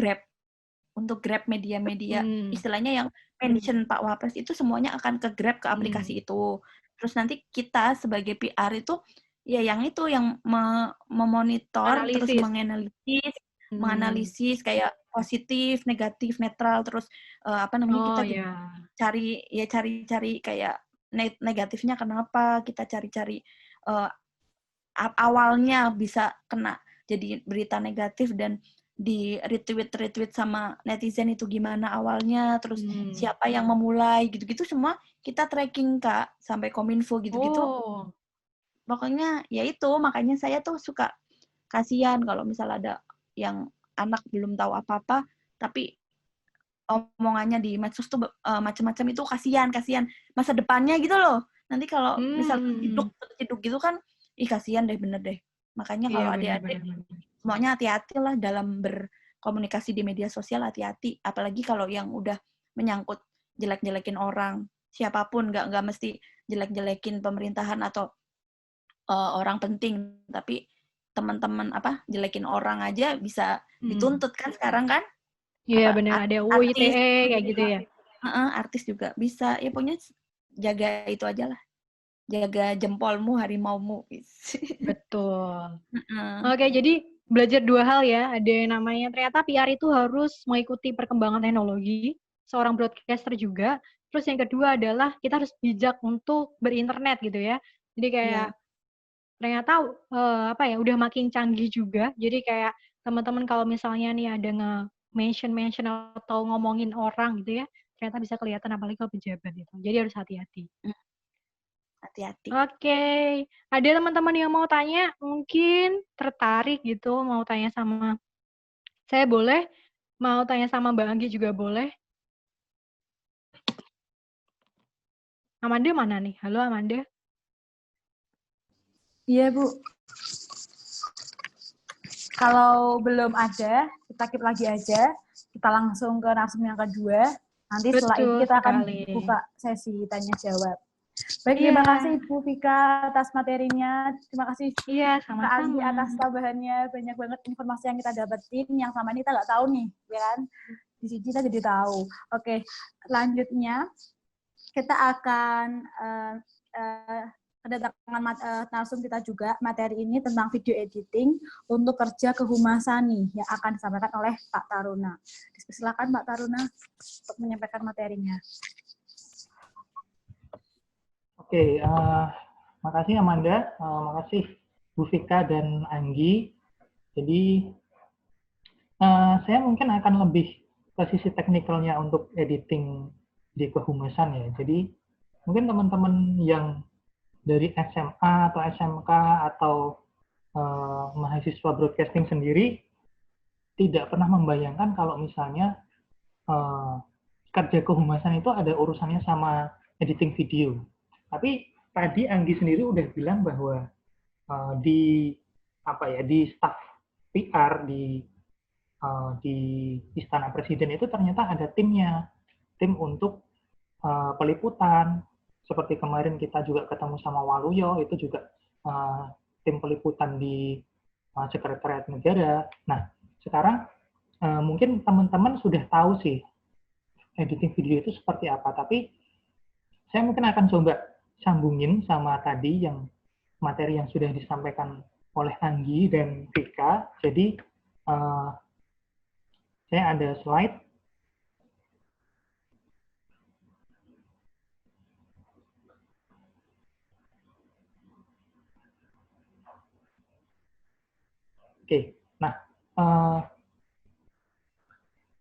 grab media-media istilahnya yang mention Pak Wapres itu semuanya akan ke grab ke aplikasi itu. Terus nanti kita sebagai PR itu ya yang memonitor, terus menganalisis kayak positif, negatif, netral, terus kita cari kayak negatifnya kenapa, kita cari-cari awalnya bisa kena jadi berita negatif dan di retweet sama netizen itu gimana awalnya, terus siapa yang memulai gitu-gitu semua kita tracking Kak sampai Kominfo gitu-gitu. Pokoknya ya itu, makanya saya tuh suka kasihan kalau misal ada yang anak belum tahu apa-apa tapi omongannya di medsos tuh macam-macam, itu kasihan masa depannya gitu loh. Nanti kalau misal ciduk gitu kan, kasihan deh, bener deh. Makanya kalau adik-adik semuanya hati-hati lah dalam komunikasi di media sosial hati-hati, apalagi kalau yang udah menyangkut jelek-jelekin orang, siapapun, nggak mesti jelek-jelekin pemerintahan atau orang penting, tapi teman-teman jelekin orang aja bisa dituntut kan sekarang kan? Iya benar, ada UU Artis, ITE kayak gitu ya. artis juga bisa, ya pokoknya jaga itu aja lah, jaga jempolmu, harimaumu. Betul. Oke, jadi belajar 2 hal ya. Ada yang namanya ternyata PR itu harus mengikuti perkembangan teknologi, seorang broadcaster juga. Terus yang kedua adalah kita harus bijak untuk berinternet gitu ya. Jadi kayak ternyata udah makin canggih juga. Jadi kayak teman-teman kalau misalnya nih ada nge-mention atau ngomongin orang gitu ya, ternyata bisa kelihatan apalagi kalau pejabat gitu. Jadi harus hati-hati. Hati-hati. Oke, ada teman-teman yang mau tanya, mungkin tertarik gitu, mau tanya sama saya boleh, mau tanya sama Mbak Anggi juga boleh. Amanda mana nih? Halo Amanda. Iya, Bu. Kalau belum ada, kita keep lagi aja. Kita langsung ke narsum yang kedua. Nanti setelah ini kita akan buka sesi tanya-jawab. Baik, terima kasih Bu Vika atas materinya. Terima kasih Kak Anggi atas tambahannya. Banyak banget informasi yang kita dapetin, yang sama ini kita nggak tahu nih, ya kan? Di sini kita jadi tahu. Oke, selanjutnya kita akan kedatangan narsum kita juga, materi ini tentang video editing untuk kerja kehumasan nih, yang akan disampaikan oleh Pak Taruna. Silakan Pak Taruna untuk menyampaikan materinya. Oke, makasih Amanda, makasih Bu Vika dan Anggi. Jadi saya mungkin akan lebih ke sisi teknikalnya untuk editing di kehumasan ya. Jadi mungkin teman-teman yang dari SMA atau SMK atau mahasiswa broadcasting sendiri tidak pernah membayangkan kalau misalnya kerja kehumasan itu ada urusannya sama editing video. Tapi tadi Anggi sendiri udah bilang bahwa di staff PR di Istana Presiden itu ternyata ada timnya, tim untuk peliputan. Seperti kemarin kita juga ketemu sama Waluyo, itu juga tim peliputan di Sekretariat Negara. Nah, sekarang mungkin teman-teman sudah tahu sih editing video itu seperti apa, tapi saya mungkin akan coba sambungin sama tadi yang materi yang sudah disampaikan oleh Anggi dan Vika. Jadi saya ada slide. Oke, nah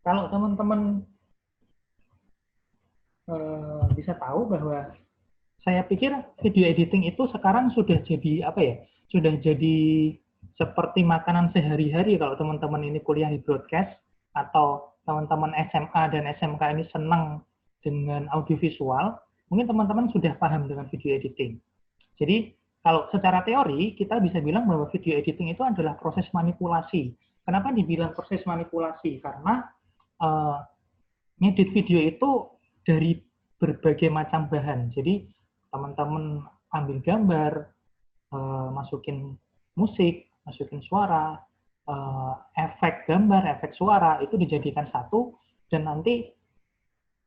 kalau teman-teman bisa tahu bahwa saya pikir video editing itu sekarang sudah jadi sudah jadi seperti makanan sehari-hari kalau teman-teman ini kuliah di broadcast atau teman-teman SMA dan SMK ini senang dengan audiovisual, mungkin teman-teman sudah paham dengan video editing. Jadi kalau secara teori kita bisa bilang bahwa video editing itu adalah proses manipulasi. Kenapa dibilang proses manipulasi? Karena ngedit video itu dari berbagai macam bahan. Jadi teman-teman ambil gambar, masukin musik, masukin suara, efek gambar, efek suara, itu dijadikan satu, dan nanti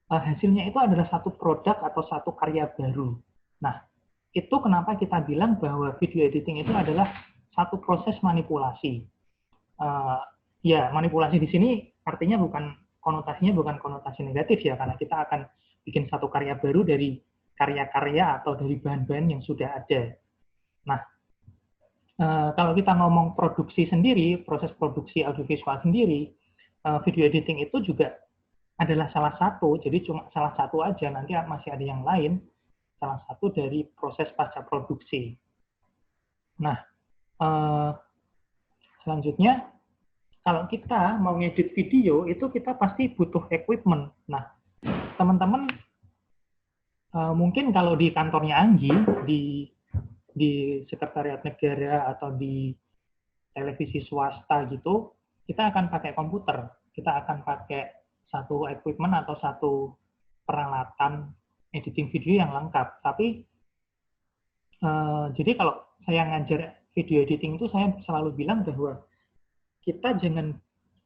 hasilnya itu adalah satu produk atau satu karya baru. Nah, itu kenapa kita bilang bahwa video editing itu adalah satu proses manipulasi. Ya, manipulasi di sini artinya konotasinya bukan konotasi negatif ya, karena kita akan bikin satu karya baru dari karya-karya atau dari bahan-bahan yang sudah ada. Nah, kalau kita ngomong produksi sendiri, proses produksi audiovisual sendiri, video editing itu juga adalah salah satu, jadi cuma salah satu aja, nanti masih ada yang lain, salah satu dari proses pasca produksi. Nah, selanjutnya, kalau kita mau ngedit video, itu kita pasti butuh equipment. Nah, teman-teman, mungkin kalau di kantornya Anggi, di Sekretariat Negara atau di televisi swasta gitu, kita akan pakai komputer, kita akan pakai satu equipment atau satu peralatan editing video yang lengkap. Tapi jadi kalau saya ngajar video editing itu saya selalu bilang bahwa kita jangan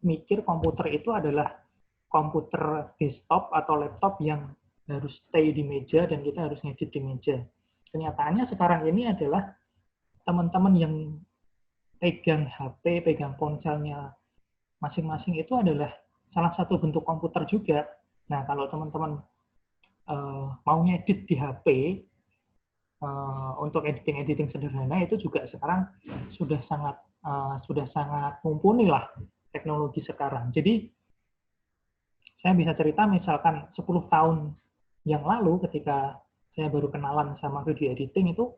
mikir komputer itu adalah komputer desktop atau laptop yang harus stay di meja dan kita harus ngedit di meja. Kenyataannya sekarang ini adalah teman-teman yang pegang HP, pegang ponselnya masing-masing itu adalah salah satu bentuk komputer juga. Nah, kalau teman-teman mau ngedit di HP, untuk editing sederhana itu juga sekarang sudah sangat mumpuni lah teknologi sekarang. Jadi saya bisa cerita misalkan 10 tahun yang lalu ketika saya baru kenalan sama video editing itu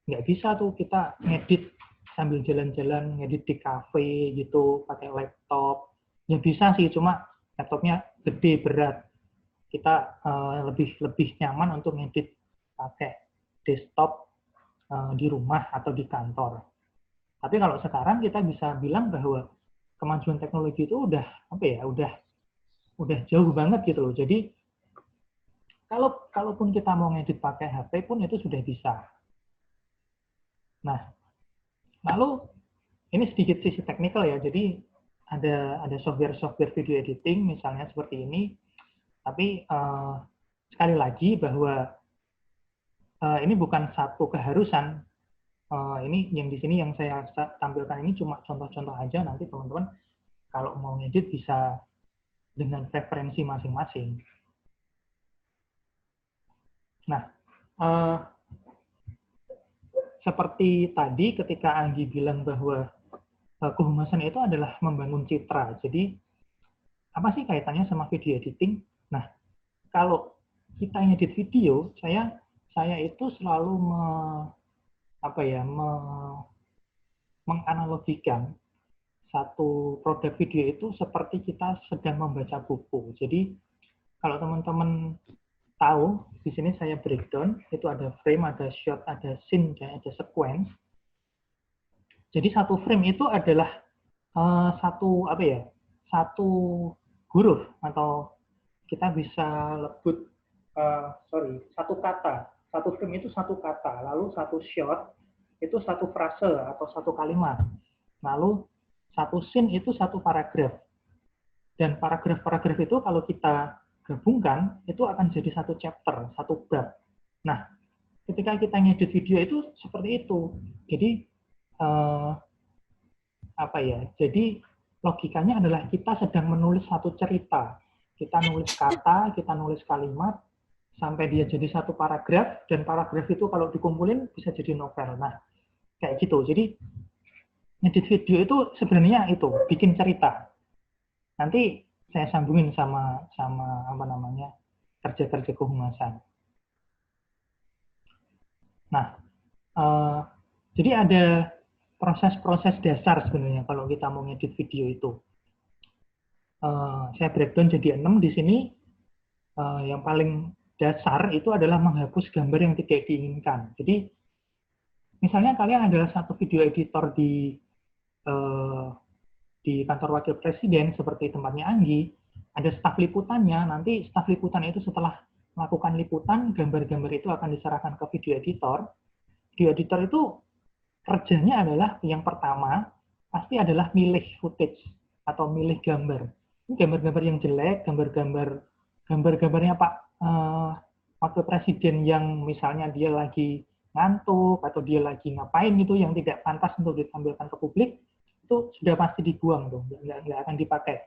nggak bisa tuh kita ngedit sambil jalan-jalan, ngedit di cafe gitu pakai laptop. Ya bisa sih, cuma laptopnya gede berat. Kita lebih nyaman untuk ngedit pakai desktop di rumah atau di kantor. Tapi kalau sekarang kita bisa bilang bahwa kemajuan teknologi itu udah jauh banget gitu loh. Jadi kalaupun kita mau ngedit pakai HP pun itu sudah bisa. Nah, lalu ini sedikit sisi teknikal ya. Jadi ada software video editing misalnya seperti ini. Tapi sekali lagi bahwa ini bukan satu keharusan. Ini yang di sini yang saya tampilkan ini cuma contoh-contoh aja. Nanti teman-teman kalau mau ngedit bisa dengan preferensi masing-masing. Nah, seperti tadi ketika Anggi bilang bahwa kehumasan itu adalah membangun citra. Jadi apa sih kaitannya sama video editing? Nah, kalau kita ngedit video, saya itu selalu menganalogikan satu produk video itu seperti kita sedang membaca buku. Jadi kalau teman-teman tahu, di sini saya breakdown, itu ada frame, ada shot, ada scene, dan ada sequence. Jadi satu frame itu adalah satu huruf atau kita bisa lebut satu kata. Satu frame itu satu kata, lalu satu shot itu satu frase atau satu kalimat. Lalu satu scene itu satu paragraf. Dan paragraf-paragraf itu kalau kita gabungkan itu akan jadi satu chapter, satu bab. Nah, ketika kita ngedit video itu seperti itu. Jadi Jadi logikanya adalah kita sedang menulis satu cerita. Kita nulis kata, kita nulis kalimat sampai dia jadi satu paragraf, dan paragraf itu kalau dikumpulin bisa jadi novel. Nah, kayak gitu. Jadi ngedit video itu sebenarnya itu bikin cerita. Nanti saya sambungin sama kerja-kerja kehumasan. Nah, jadi ada proses-proses dasar sebenarnya kalau kita mau ngedit video itu. Saya breakdown jadi 6 di sini. Yang paling dasar itu adalah menghapus gambar yang tidak diinginkan. Jadi, misalnya kalian adalah satu video editor di kantor wakil presiden seperti tempatnya Anggi, ada staf liputannya. Nanti staf liputan itu setelah melakukan liputan, gambar-gambar itu akan diserahkan ke video editor. Video editor itu kerjanya adalah yang pertama pasti adalah milih footage atau milih gambar. Ini gambar-gambar yang jelek, gambarnya Pak wakil presiden yang misalnya dia lagi ngantuk atau dia lagi ngapain gitu yang tidak pantas untuk ditampilkan ke publik, itu sudah pasti dibuang tuh, nggak akan dipakai.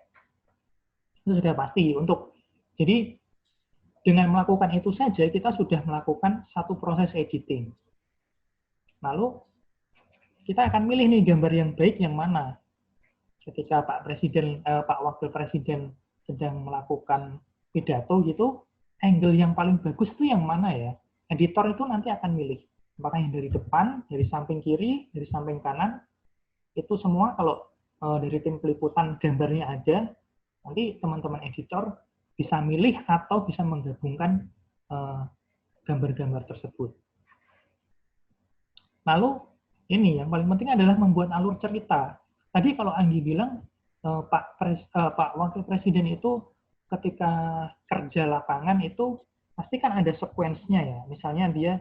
Itu sudah pasti. Jadi dengan melakukan itu saja kita sudah melakukan satu proses editing. Lalu kita akan milih nih gambar yang baik yang mana. Ketika Pak Wakil Presiden sedang melakukan pidato gitu, angle yang paling bagus itu yang mana ya? Editor itu nanti akan milih. Apakah yang dari depan, dari samping kiri, dari samping kanan, itu semua kalau dari tim peliputan gambarnya ada, nanti teman-teman editor bisa milih atau bisa menggabungkan gambar-gambar tersebut. Lalu ini yang paling penting adalah membuat alur cerita. Tadi kalau Anggi bilang Pak Wakil Presiden itu ketika kerja lapangan itu pasti kan ada sekuensnya ya. Misalnya dia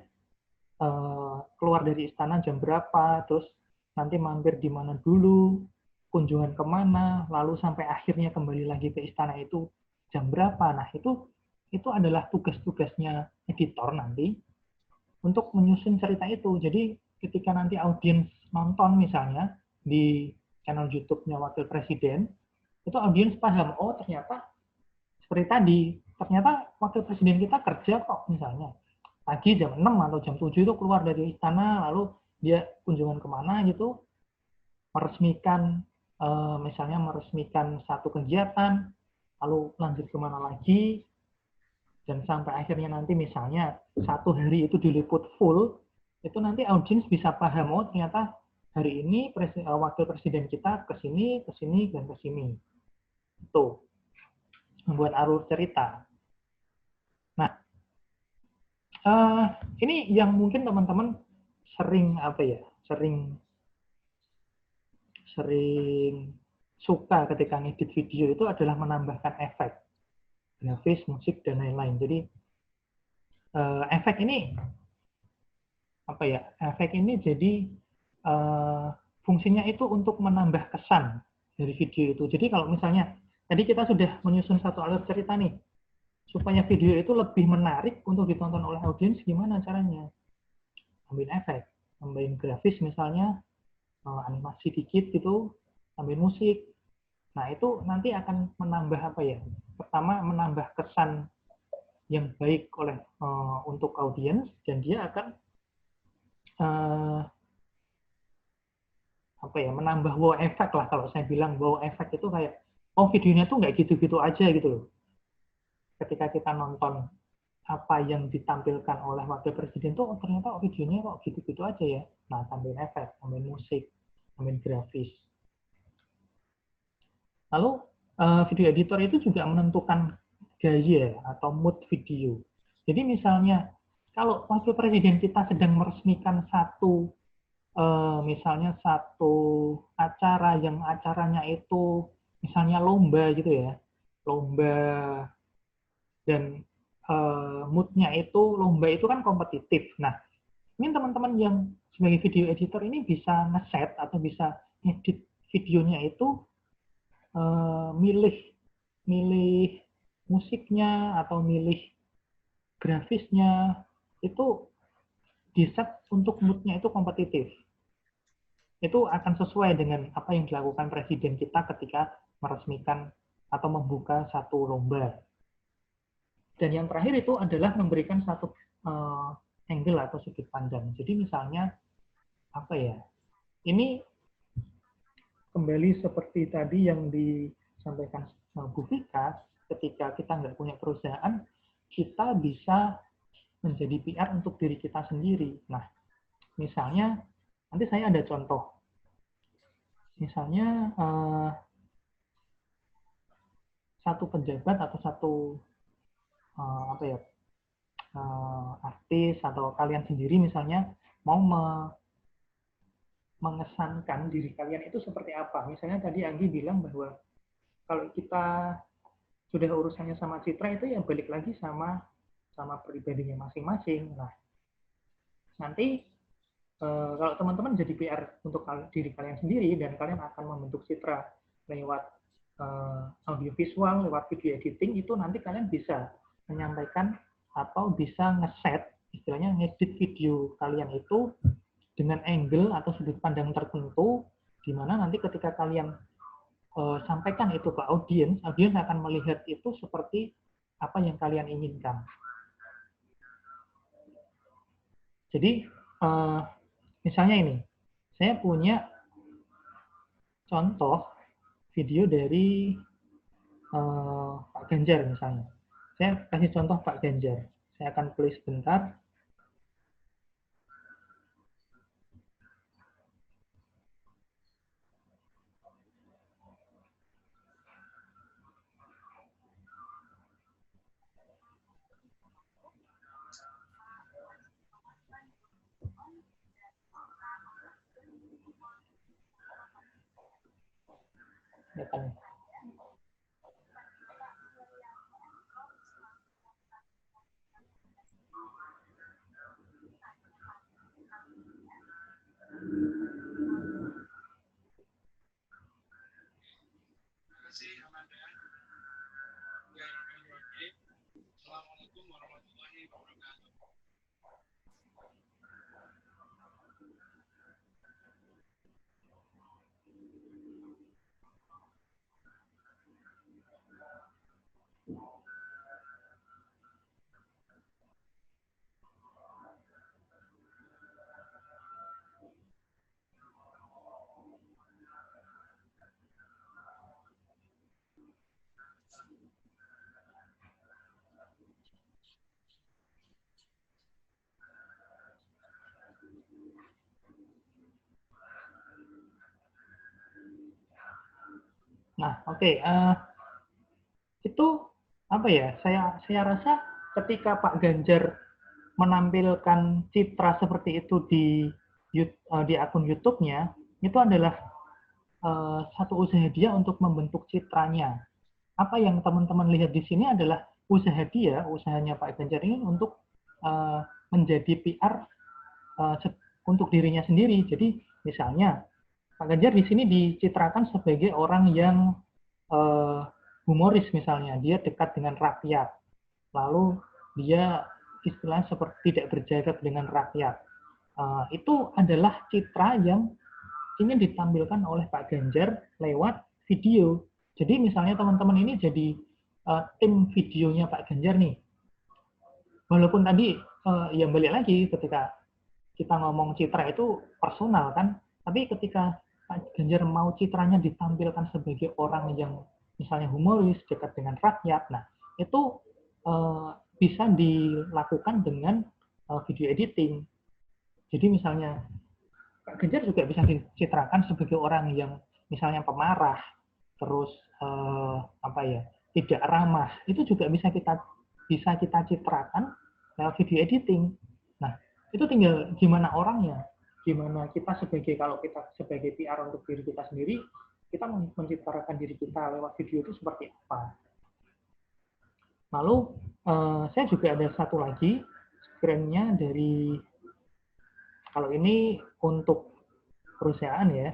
keluar dari istana jam berapa, terus nanti mampir di mana dulu, kunjungan kemana, lalu sampai akhirnya kembali lagi ke istana itu jam berapa. Nah, itu adalah tugas-tugasnya editor nanti untuk menyusun cerita itu. Jadi ketika nanti audiens nonton misalnya di channel YouTube-nya Wakil Presiden, itu audiens paham, oh ternyata seperti tadi, ternyata Wakil Presiden kita kerja kok misalnya. Pagi jam 6 atau jam 7 itu keluar dari istana, lalu dia kunjungan kemana gitu, meresmikan, misalnya meresmikan satu kegiatan, lalu lanjut kemana lagi, dan sampai akhirnya nanti misalnya satu hari itu diliput full, itu nanti audiens bisa paham, oh ternyata hari ini Wakil Presiden kita ke sini, dan ke sini. Itu membuat alur cerita. Nah, ini yang mungkin teman-teman sering sering suka ketika ngedit video itu adalah menambahkan efek, grafis, musik, dan lain-lain. Jadi efek ini efek ini jadi fungsinya itu untuk menambah kesan dari video itu. Jadi kalau misalnya tadi kita sudah menyusun satu alur cerita nih, supaya video itu lebih menarik untuk ditonton oleh audiens, gimana caranya? Tambahin efek, tambahin grafis misalnya, animasi dikit gitu, tambahin musik. Nah, itu nanti akan menambah pertama menambah kesan yang baik oleh untuk audiens, dan dia akan menambah wow effect lah. Kalau saya bilang wow effect itu kayak, oh videonya tuh nggak gitu-gitu aja gitu loh. Ketika kita nonton apa yang ditampilkan oleh Wakil Presiden tuh, oh, ternyata videonya kok gitu-gitu aja ya. Nah, tambahin efek, tambahin musik, tambahin grafis. Lalu video editor itu juga menentukan gaya atau mood video. Jadi misalnya kalau Wakil Presiden kita sedang meresmikan misalnya satu acara yang acaranya itu misalnya lomba gitu ya, lomba, dan moodnya itu lomba itu kan kompetitif. Nah, ini teman-teman yang sebagai video editor ini bisa nge-set atau bisa edit videonya itu milih musiknya atau milih grafisnya itu di-set untuk moodnya itu kompetitif. Itu akan sesuai dengan apa yang dilakukan Presiden kita ketika meresmikan atau membuka satu lomba. Dan yang terakhir itu adalah memberikan satu angle atau sudut pandang. Jadi misalnya ini kembali seperti tadi yang disampaikan Bu Vika, ketika kita nggak punya perusahaan, kita bisa menjadi PR untuk diri kita sendiri. Nah, misalnya, nanti saya ada contoh. Misalnya, satu pejabat atau satu artis atau kalian sendiri misalnya mau mengesankan diri kalian itu seperti apa. Misalnya tadi Anggi bilang bahwa kalau kita sudah urusannya sama citra itu ya balik lagi sama pribadinya masing-masing. Nah, nanti kalau teman-teman jadi PR untuk diri kalian sendiri dan kalian akan membentuk citra lewat audiovisual, lewat video editing, itu nanti kalian bisa menyampaikan atau bisa ngeset, istilahnya ngedit video kalian itu dengan angle atau sudut pandang tertentu, di mana nanti ketika kalian sampaikan itu ke audiens akan melihat itu seperti apa yang kalian inginkan. Jadi, misalnya ini, saya punya contoh video dari Pak Ganjar misalnya. Saya kasih contoh Pak Ganjar. Saya akan play sebentar. Kelihatan. Nah, oke. Itu apa ya? Saya rasa ketika Pak Ganjar menampilkan citra seperti itu di akun YouTube-nya, itu adalah satu usaha dia untuk membentuk citranya. Apa yang teman-teman lihat di sini adalah usahanya Pak Ganjar ini untuk menjadi PR untuk dirinya sendiri. Jadi misalnya Pak Ganjar di sini dicitrakan sebagai orang yang humoris misalnya, dia dekat dengan rakyat, lalu dia istilahnya seperti tidak berjarak dengan rakyat. Itu adalah citra yang ingin ditampilkan oleh Pak Ganjar lewat video. Jadi misalnya teman-teman ini jadi tim videonya Pak Ganjar nih. Walaupun tadi ya balik lagi ketika kita ngomong citra itu personal kan, tapi ketika Pak Ganjar mau citranya ditampilkan sebagai orang yang misalnya humoris, dekat dengan rakyat, nah itu bisa dilakukan dengan video editing. Jadi misalnya Pak Ganjar juga bisa dicitrakan sebagai orang yang misalnya pemarah, terus tidak ramah, itu juga bisa kita citrakan lewat video editing. Nah, itu tinggal gimana orangnya, gimana kita kalau kita sebagai PR untuk diri kita sendiri, kita mencitrakan diri kita lewat video itu seperti apa. Lalu saya juga ada satu lagi screen-nya dari, kalau ini untuk perusahaan ya.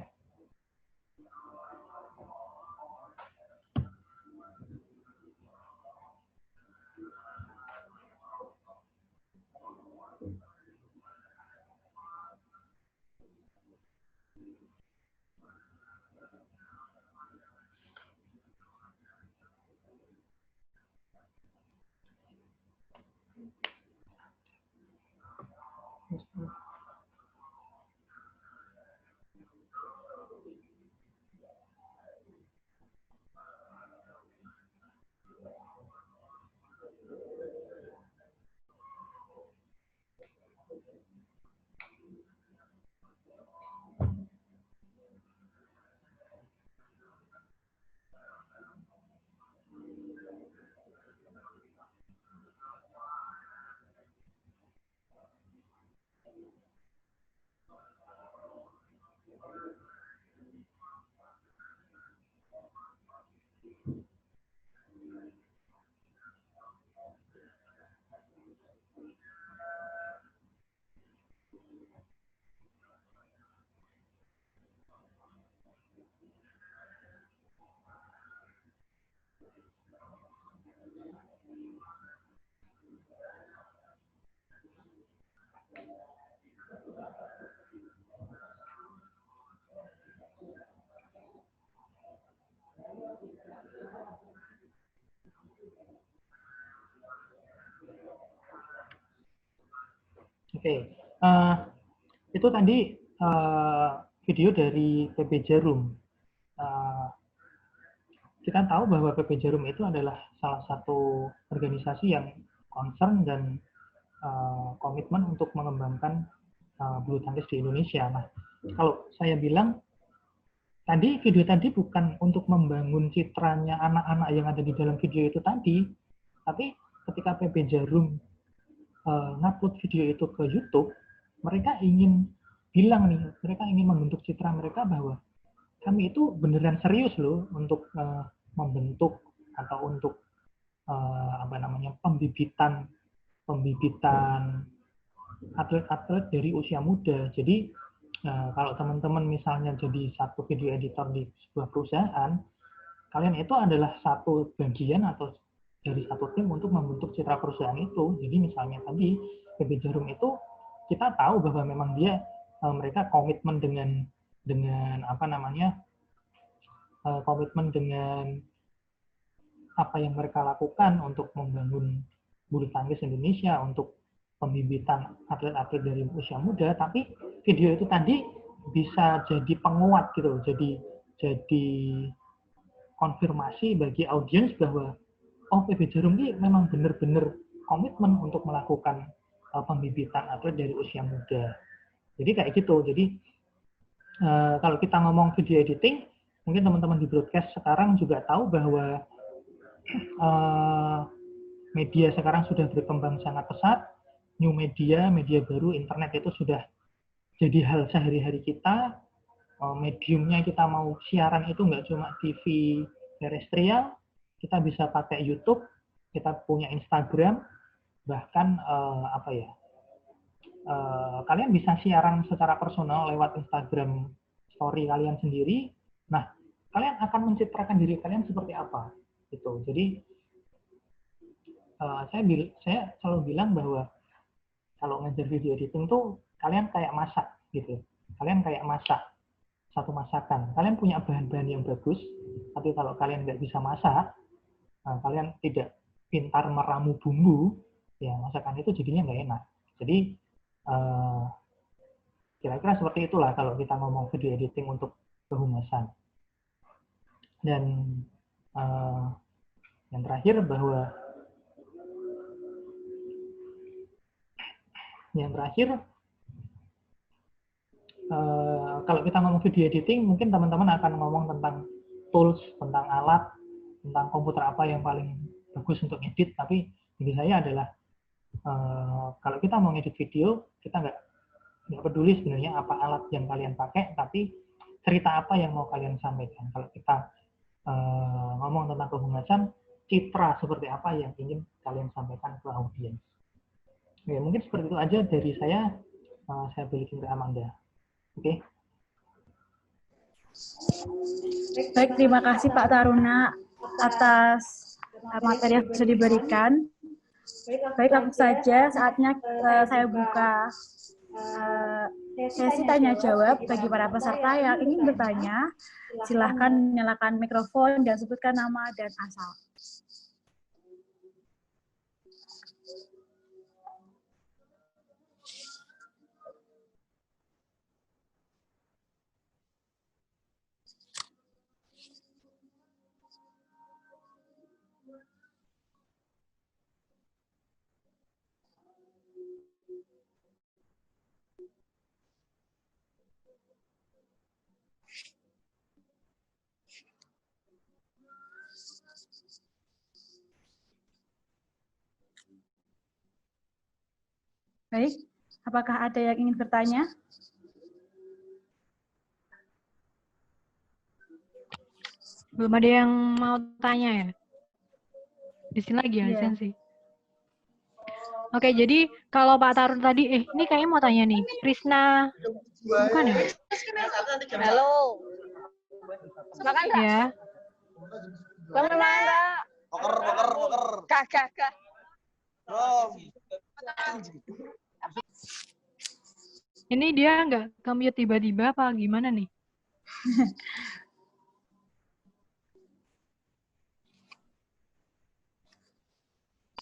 Oke, itu tadi video dari PP Jarum. Kita tahu bahwa PP Jarum itu adalah salah satu organisasi yang concern dan komitmen untuk mengembangkan bulu tangkis di Indonesia. Nah, kalau saya bilang tadi video tadi bukan untuk membangun citranya anak-anak yang ada di dalam video itu tadi, tapi ketika PP Jarum ngupload video itu ke YouTube, mereka ingin bilang nih, mereka ingin membentuk citra mereka bahwa kami itu beneran serius loh untuk membentuk atau untuk pembibitan atlet-atlet dari usia muda. Jadi kalau teman-teman misalnya jadi satu video editor di sebuah perusahaan, kalian itu adalah satu bagian atau dari satu tim untuk membentuk citra perusahaan itu. Jadi misalnya tadi PB Jarum itu kita tahu bahwa memang mereka komitmen dengan komitmen dengan apa yang mereka lakukan untuk membangun bulu tangkis Indonesia, untuk pembibitan atlet-atlet dari usia muda. Tapi video itu tadi bisa jadi penguat gitu, jadi konfirmasi bagi audiens bahwa PB Jarum ini memang benar-benar komitmen untuk melakukan pembibitan atlet dari usia muda. Jadi kayak gitu. Jadi kalau kita ngomong video editing, mungkin teman-teman di broadcast sekarang juga tahu bahwa media sekarang sudah berkembang sangat pesat. New media baru, internet itu sudah jadi hal sehari-hari kita. Mediumnya kita mau siaran itu nggak cuma TV terestrial, kita bisa pakai YouTube, kita punya Instagram, bahkan kalian bisa siaran secara personal lewat Instagram story kalian sendiri. Nah, kalian akan mencitrakan diri kalian seperti apa? Gitu. Jadi saya selalu bilang bahwa kalau ngajar video editing tuh kalian kayak masak gitu. Kalian kayak masak satu masakan. Kalian punya bahan-bahan yang bagus, tapi kalau kalian nggak bisa masak, kalian tidak pintar meramu bumbu, ya masakan itu jadinya nggak enak. Jadi kira-kira seperti itulah kalau kita ngomong video editing untuk kehumasan. Dan yang terakhir kalau kita ngomong video editing, mungkin teman-teman akan ngomong tentang tools, tentang alat, tentang komputer apa yang paling bagus untuk edit. Tapi bagi saya adalah kalau kita mau ngedit video, kita nggak peduli sebenarnya apa alat yang kalian pakai, tapi cerita apa yang mau kalian sampaikan. Kalau kita ngomong tentang kehumasan, citra seperti apa yang ingin kalian sampaikan ke audiens. Ya, mungkin seperti itu aja dari saya. Saya balikin ke Amanda. Oke. Baik, terima kasih Pak Taruna atas materi yang bisa diberikan. Baik, langsung saja saatnya saya buka sesi tanya jawab bagi para peserta yang ingin bertanya. Silahkan nyalakan mikrofon dan sebutkan nama dan asal. Baik, apakah ada yang ingin bertanya? Belum ada yang mau tanya ya? Di sini lagi ya, Iya. Sensi. Oke, jadi kalau Pak Tarun tadi, ini kayaknya mau tanya nih, Prisna, bukan ya? Halo. Makan enggak? Ya. Kamu makan enggak? Poker. Kagak. Ini dia nggak ke-mute tiba-tiba apa gimana nih?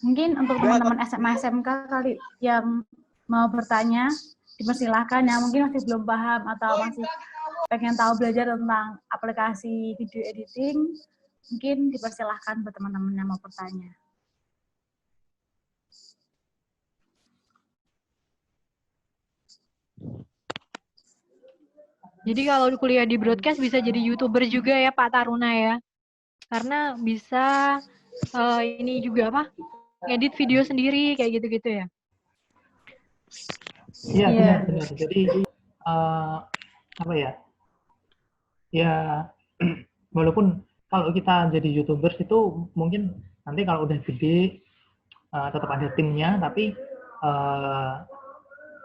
Mungkin untuk teman-teman SMA SMK kali yang mau bertanya, dipersilahkan ya, mungkin masih belum paham atau masih pengen tahu belajar tentang aplikasi video editing, mungkin dipersilahkan buat teman-teman yang mau bertanya. Jadi kalau kuliah di broadcast bisa jadi YouTuber juga ya Pak Taruna ya? Karena bisa ini juga apa? Ngedit video sendiri kayak gitu-gitu ya? Iya, benar. Jadi apa ya? ya walaupun kalau kita jadi YouTubers itu mungkin nanti kalau udah gede tetap ada timnya, tapi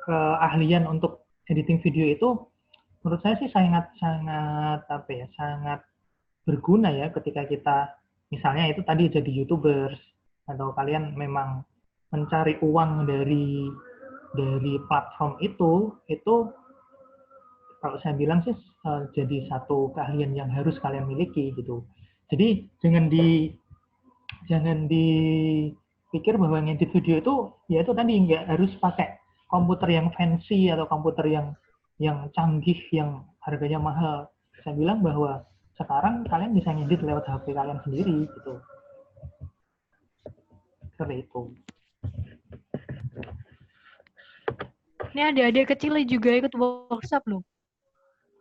keahlian untuk editing video itu menurut saya sih sangat berguna ya ketika kita misalnya itu tadi jadi YouTubers atau kalian memang mencari uang dari platform itu kalau saya bilang sih jadi satu keahlian yang harus kalian miliki gitu. Jadi jangan dipikir bahwa ngedit video itu ya itu tadi nggak harus pakai komputer yang fancy atau komputer yang canggih yang harganya mahal. Saya bilang bahwa sekarang kalian bisa ngedit lewat HP kalian sendiri gitu. Seperti itu. Ini ada adik kecil juga ikut workshop loh.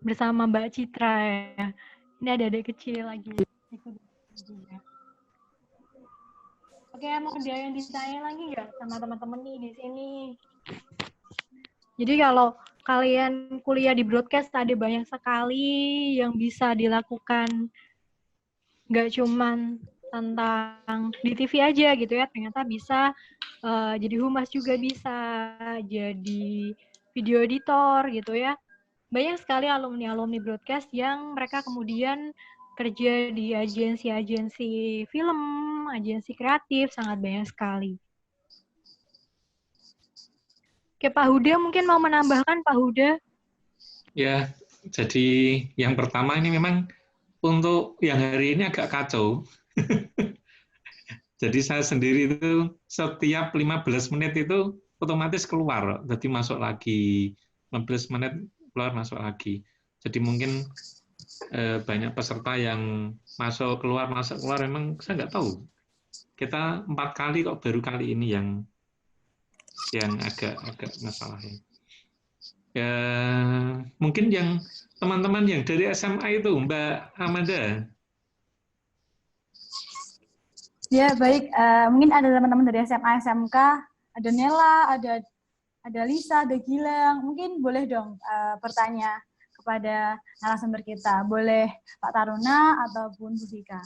Bersama Mbak Citra ya. Ini ada adik kecil lagi ikut juga. Oke, mau ada yang ditanya lagi nggak sama teman-teman nih di sini? Jadi kalau kalian kuliah di broadcast ada banyak sekali yang bisa dilakukan. Nggak cuman tentang di TV aja gitu ya, ternyata bisa jadi humas juga bisa, jadi video editor gitu ya. Banyak sekali alumni-alumni broadcast yang mereka kemudian kerja di agensi-agensi film, agensi kreatif, sangat banyak sekali. Oke, Pak Huda mungkin mau menambahkan, Pak Huda? Ya, jadi yang pertama ini memang untuk yang hari ini agak kacau. Jadi saya sendiri itu setiap 15 menit itu otomatis keluar, jadi masuk lagi. 15 menit keluar masuk lagi. Jadi mungkin banyak peserta yang masuk keluar memang saya nggak tahu. Kita 4 kali kok baru kali ini yang agak masalahnya. Ya, mungkin yang teman-teman yang dari SMA itu, Mbak Amanda. Ya, baik. Mungkin ada teman-teman dari SMA, SMK, ada Nela, ada Lisa, ada Gilang. Mungkin boleh dong bertanya kepada narasumber kita. Boleh Pak Taruna ataupun Bu Vika.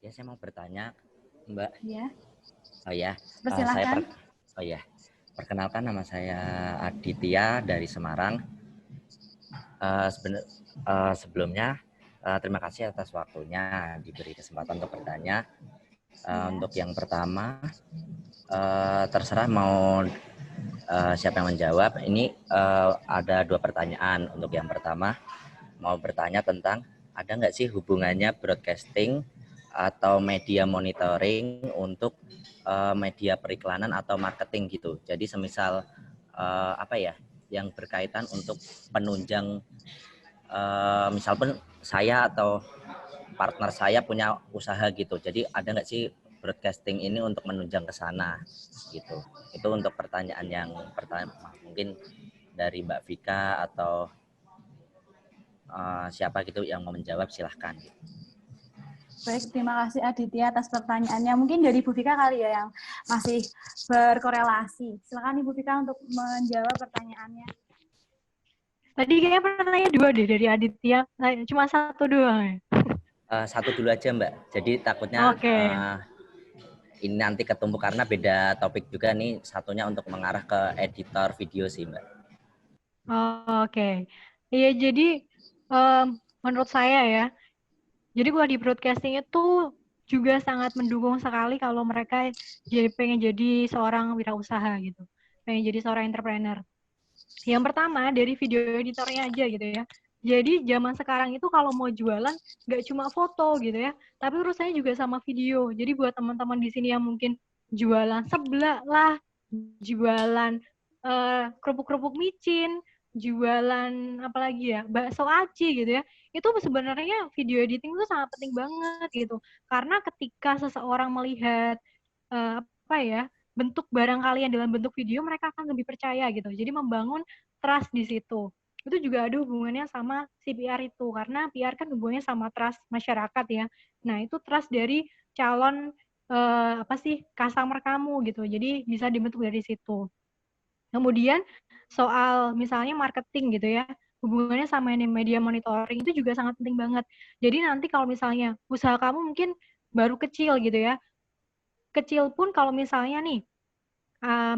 Ya, saya mau bertanya, Mbak. Ya. Oh ya. Persilahkan. Perkenalkan, nama saya Aditya dari Semarang. Sebelumnya terima kasih atas waktunya diberi kesempatan untuk bertanya. Untuk yang pertama, terserah mau siapa yang menjawab. Ini ada 2 pertanyaan. Untuk yang pertama, mau bertanya tentang ada nggak sih hubungannya broadcasting atau media monitoring untuk media periklanan atau marketing gitu. Jadi semisal yang berkaitan untuk penunjang, misal pun saya atau partner saya punya usaha gitu. Jadi ada nggak sih broadcasting ini untuk menunjang ke sana gitu. Itu untuk pertanyaan yang pertama. Mungkin dari Mbak Vika atau siapa gitu yang mau menjawab, silahkan. Baik, terima kasih Aditya atas pertanyaannya. Mungkin dari Bu Vika kali ya yang masih berkorelasi. Silakan Ibu Vika untuk menjawab pertanyaannya. Tadi kayaknya pertanyaan 2 deh dari Aditya. Cuma 1 doang. 1 dulu aja, Mbak. Jadi takutnya ini nanti ketumpuk karena beda topik juga nih. Satunya untuk mengarah ke editor video sih, Mbak. Oke. Iya, jadi menurut saya ya, jadi kalau di broadcasting itu juga sangat mendukung sekali kalau mereka pengen jadi seorang wirausaha gitu, pengen jadi seorang entrepreneur. Yang pertama dari video editornya aja gitu ya. Jadi zaman sekarang itu kalau mau jualan nggak cuma foto gitu ya, tapi urusannya juga sama video. Jadi buat teman-teman di sini yang mungkin jualan seblak lah, jualan kerupuk-kerupuk micin, jualan apalagi ya, bakso aci gitu ya, itu sebenarnya video editing itu sangat penting banget gitu, karena ketika seseorang melihat bentuk barang kalian dalam bentuk video, mereka akan lebih percaya gitu, jadi membangun trust di situ. Itu juga ada hubungannya sama si PR itu, karena PR kan hubungannya sama trust masyarakat ya. Nah itu trust dari calon customer kamu gitu, jadi bisa dibentuk dari situ. Kemudian soal misalnya marketing gitu ya, hubungannya sama ini media monitoring itu juga sangat penting banget. Jadi nanti kalau misalnya usaha kamu mungkin baru kecil gitu ya, kecil pun kalau misalnya nih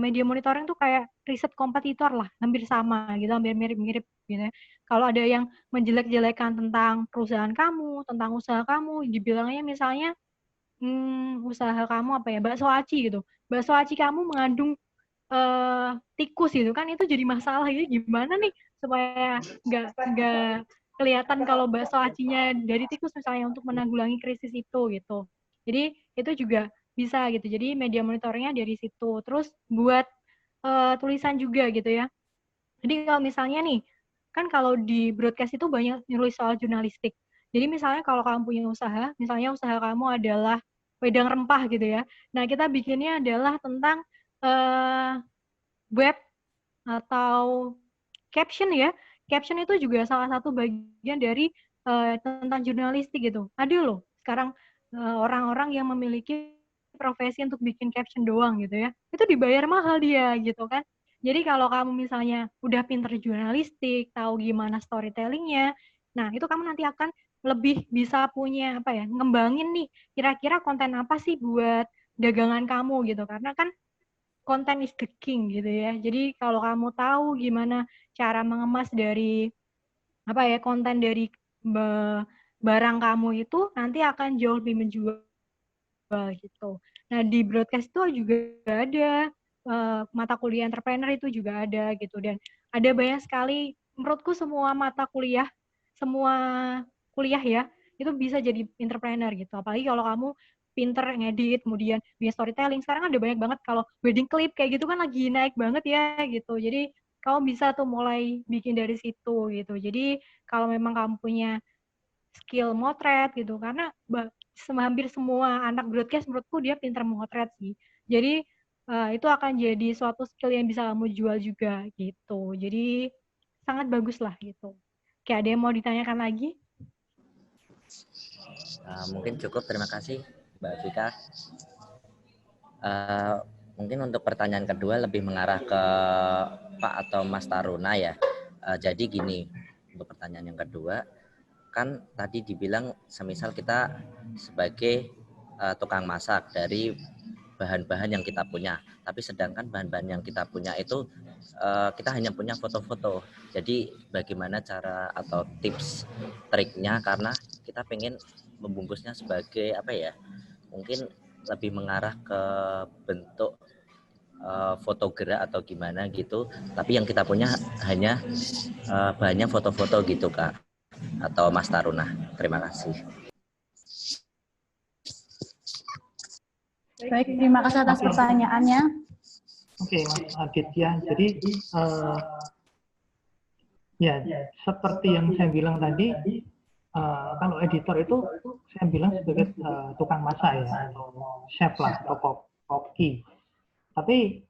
media monitoring tuh kayak riset kompetitor lah, hampir sama gitu, hampir mirip-mirip gitu ya. Kalau ada yang menjelek-jelekan tentang perusahaan kamu, tentang usaha kamu, dibilangnya misalnya usaha kamu apa ya, bakso aci gitu. Bakso aci kamu mengandung tikus gitu kan, itu jadi masalah. Jadi gimana nih supaya nggak kelihatan kalau bakso acinya dari tikus misalnya untuk menanggulangi krisis itu gitu. Jadi itu juga bisa gitu. Jadi media monitoringnya dari situ. Terus buat tulisan juga gitu ya. Jadi kalau misalnya nih, kan kalau di broadcast itu banyak nulis soal jurnalistik. Jadi misalnya kalau kamu punya usaha, misalnya usaha kamu adalah wedang rempah gitu ya. Nah, kita bikinnya adalah tentang web atau caption ya. Caption itu juga salah satu bagian dari tentang jurnalistik gitu. Ada loh sekarang orang-orang yang memiliki profesi untuk bikin caption doang gitu ya. Itu dibayar mahal dia gitu kan. Jadi kalau kamu misalnya udah pinter jurnalistik, tahu gimana storytellingnya, nah itu kamu nanti akan lebih bisa punya apa ya, ngembangin nih kira-kira konten apa sih buat dagangan kamu gitu. Karena kan konten is the king gitu ya. Jadi kalau kamu tahu gimana cara mengemas dari apa ya konten dari barang kamu itu nanti akan jauh lebih menjual gitu. Nah di broadcast itu juga ada mata kuliah entrepreneur itu juga ada gitu dan ada banyak sekali menurutku semua mata kuliah semua kuliah ya itu bisa jadi entrepreneur gitu. Apalagi kalau kamu pinter ngedit, kemudian bikin storytelling. Sekarang ada banyak banget kalau wedding clip kayak gitu kan lagi naik banget ya gitu. Jadi kamu bisa tuh mulai bikin dari situ gitu. Jadi kalau memang kamu punya skill motret gitu, karena hampir semua anak broadcast menurutku dia pinter motret sih. Jadi itu akan jadi suatu skill yang bisa kamu jual juga gitu. Jadi sangat bagus lah gitu. Kayak ada yang mau ditanyakan lagi? Mungkin cukup, terima kasih Mbak Vika. Mungkin untuk pertanyaan kedua lebih mengarah ke Pak atau Mas Taruna ya. Jadi gini, untuk pertanyaan yang kedua, kan tadi dibilang semisal kita sebagai tukang masak dari bahan-bahan yang kita punya, tapi sedangkan bahan-bahan yang kita punya itu kita hanya punya foto-foto. Jadi bagaimana cara atau tips triknya, karena kita pengen membungkusnya sebagai apa ya, mungkin lebih mengarah ke bentuk foto gerak atau gimana gitu, tapi yang kita punya hanya bahannya foto-foto gitu Kak atau Mas Taruna. Terima kasih. Baik, terima kasih atas pertanyaannya. Oke, Mas Aditya. Jadi ya seperti yang saya bilang tadi, kalau editor itu saya bilang sebagai tukang masak ya, atau chef lah, atau koki. Tapi,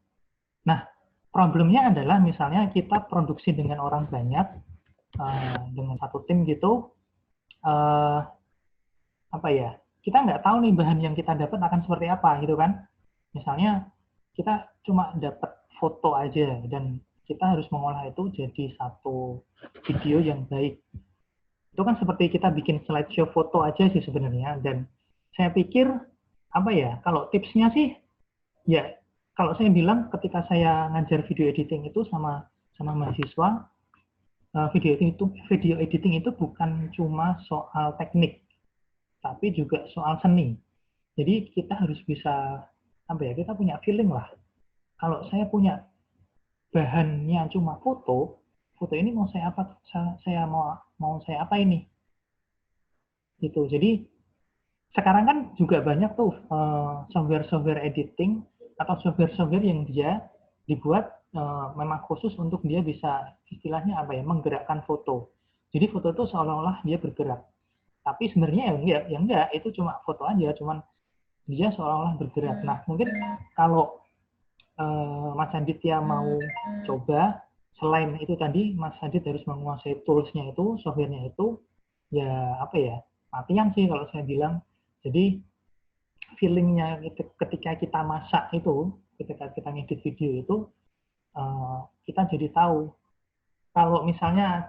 nah problemnya adalah misalnya kita produksi dengan orang banyak, dengan satu tim gitu, apa ya? Kita nggak tahu nih bahan yang kita dapat akan seperti apa gitu kan. Misalnya kita cuma dapat foto aja dan kita harus mengolah itu jadi satu video yang baik. Itu kan seperti kita bikin slideshow foto aja sih sebenarnya. Dan saya pikir apa ya, kalau tipsnya sih ya kalau saya bilang ketika saya ngajar video editing itu sama mahasiswa, video editing itu bukan cuma soal teknik, tapi juga soal seni. Jadi kita harus bisa apa ya, kita punya feeling lah. Kalau saya punya bahannya cuma foto ini mau saya apa? Saya mau saya apa ini? Gitu. Jadi sekarang kan juga banyak tuh software editing atau software yang dia dibuat memang khusus untuk dia bisa istilahnya apa ya, menggerakkan foto. Jadi foto itu seolah-olah dia bergerak. Tapi sebenarnya ya enggak, itu cuma foto aja, cuman dia seolah-olah bergerak. Nah, mungkin kalau Mas Aditya mau coba, selain itu tadi Mas Adit harus menguasai tools-nya itu, software-nya itu, ya apa ya, latihan sih kalau saya bilang. Jadi feeling-nya ketika kita masak itu, ketika kita ngedit video itu, kita jadi tahu kalau misalnya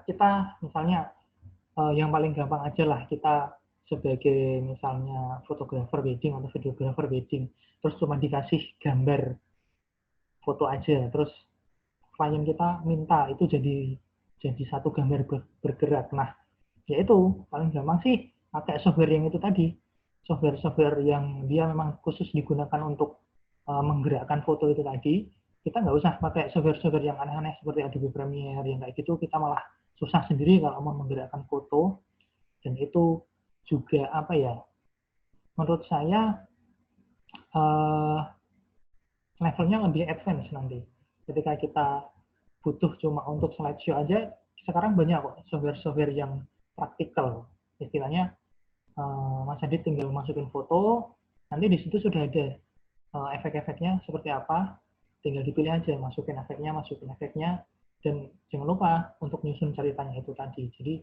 yang paling gampang aja lah, kita sebagai misalnya fotografer wedding atau videografer wedding, terus cuma dikasih gambar foto aja, terus klien kita minta itu jadi satu gambar bergerak. Nah, ya itu paling gampang sih pakai software yang itu tadi, software yang dia memang khusus digunakan untuk menggerakkan foto itu tadi. Kita nggak usah pakai software yang aneh-aneh seperti Adobe Premiere yang kayak gitu, kita malah susah sendiri kalau mau menggerakkan foto. Dan itu juga apa ya, menurut saya levelnya lebih advance nanti. Ketika kita butuh cuma untuk slideshow aja, sekarang banyak kok software-software yang praktikal. Istilahnya Mas Adit tinggal masukin foto, nanti di situ sudah ada efek-efeknya seperti apa, tinggal dipilih aja, masukin efeknya, dan jangan lupa untuk nyusun ceritanya itu tadi. Jadi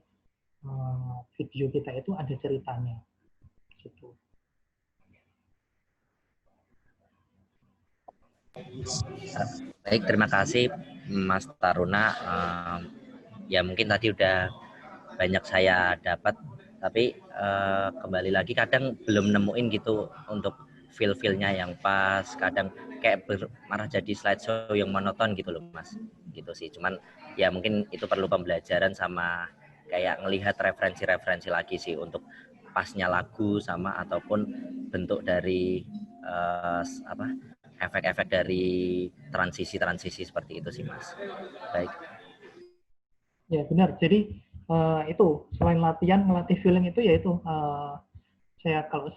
video kita itu ada ceritanya. Gitu. Baik, terima kasih Mas Taruna. Ya mungkin tadi udah banyak saya dapat, tapi kembali lagi kadang belum nemuin gitu untuk feel-nya yang pas, kadang kayak malah jadi slideshow yang monoton gitu loh Mas, gitu sih. Cuman ya mungkin itu perlu pembelajaran sama kayak ngelihat referensi lagi sih untuk pasnya lagu sama ataupun bentuk dari efek-efek dari transisi seperti itu sih Mas. Baik. Ya benar. Jadi itu selain melatih feeling itu yaitu kalau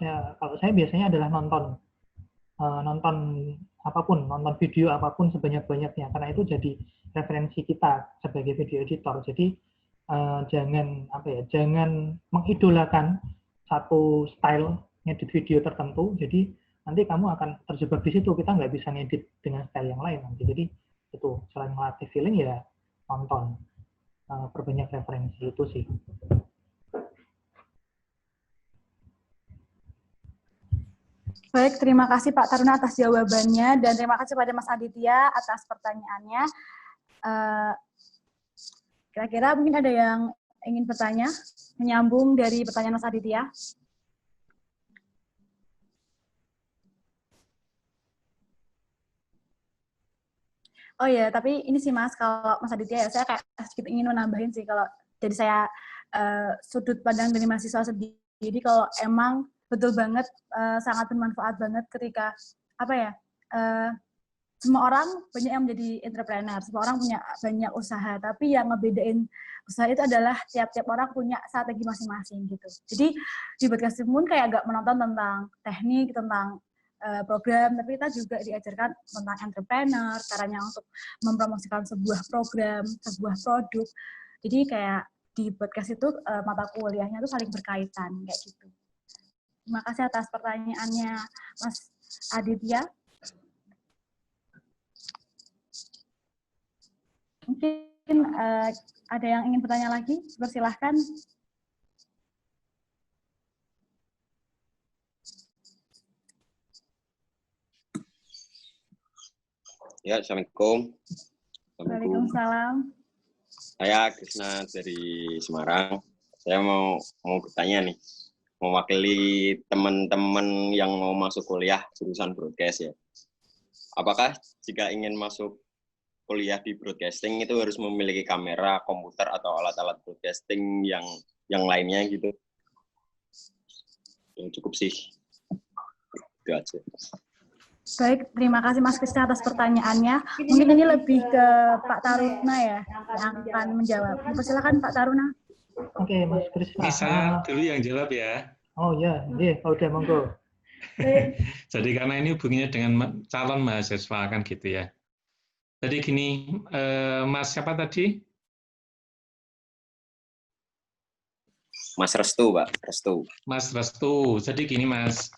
saya biasanya adalah nonton apapun, nonton video apapun sebanyak-banyaknya, karena itu jadi referensi kita sebagai video editor. Jadi jangan mengidolakan satu style ngedit video tertentu. Jadi nanti kamu akan terjebak di situ, kita nggak bisa ngedit dengan style yang lain nanti. Jadi itu selain melatih feeling ya nonton, perbanyak referensi itu sih. Baik, terima kasih Pak Taruna atas jawabannya, dan terima kasih pada Mas Aditya atas pertanyaannya. Kira-kira mungkin ada yang ingin bertanya, menyambung dari pertanyaan Mas Aditya? Oh ya, tapi ini sih Mas, kalau Mas Aditya ya, saya kayak sedikit ingin menambahin sih, kalau dari saya sudut pandang dari mahasiswa sendiri, kalau emang betul banget, sangat bermanfaat banget ketika semua orang banyak yang menjadi entrepreneur, semua orang punya banyak usaha, tapi yang ngebedain usaha itu adalah tiap-tiap orang punya strategi masing-masing gitu. Jadi di podcast Moon kayak agak menonton tentang teknik, tentang program, tapi kita juga diajarkan tentang entrepreneur, caranya untuk mempromosikan sebuah program, sebuah produk. Jadi kayak di podcast itu mata kuliahnya itu saling berkaitan kayak gitu. Terima kasih atas pertanyaannya Mas Aditya. Mungkin ada yang ingin bertanya lagi? Persilahkan. Ya, Assalamualaikum. Waalaikumsalam. Saya Krisna dari Semarang. Saya mau bertanya nih, mewakili teman-teman yang mau masuk kuliah jurusan broadcast ya. Apakah jika ingin masuk kuliah di broadcasting itu harus memiliki kamera, komputer, atau alat-alat broadcasting yang lainnya gitu? Yang cukup sih. Itu aja. Baik, terima kasih Mas Krisna atas pertanyaannya. Mungkin ini lebih ke Pak Taruna ya, yang akan menjawab. Silakan Pak Taruna. Oke, Mas Krisna. Ini saya dulu yang jawab ya. Oh ya, udah monggo. Jadi karena ini hubungannya dengan calon mahasiswa kan gitu ya. Jadi gini, Mas siapa tadi? Mas Restu, Pak. Restu. Mas Restu. Jadi gini Mas,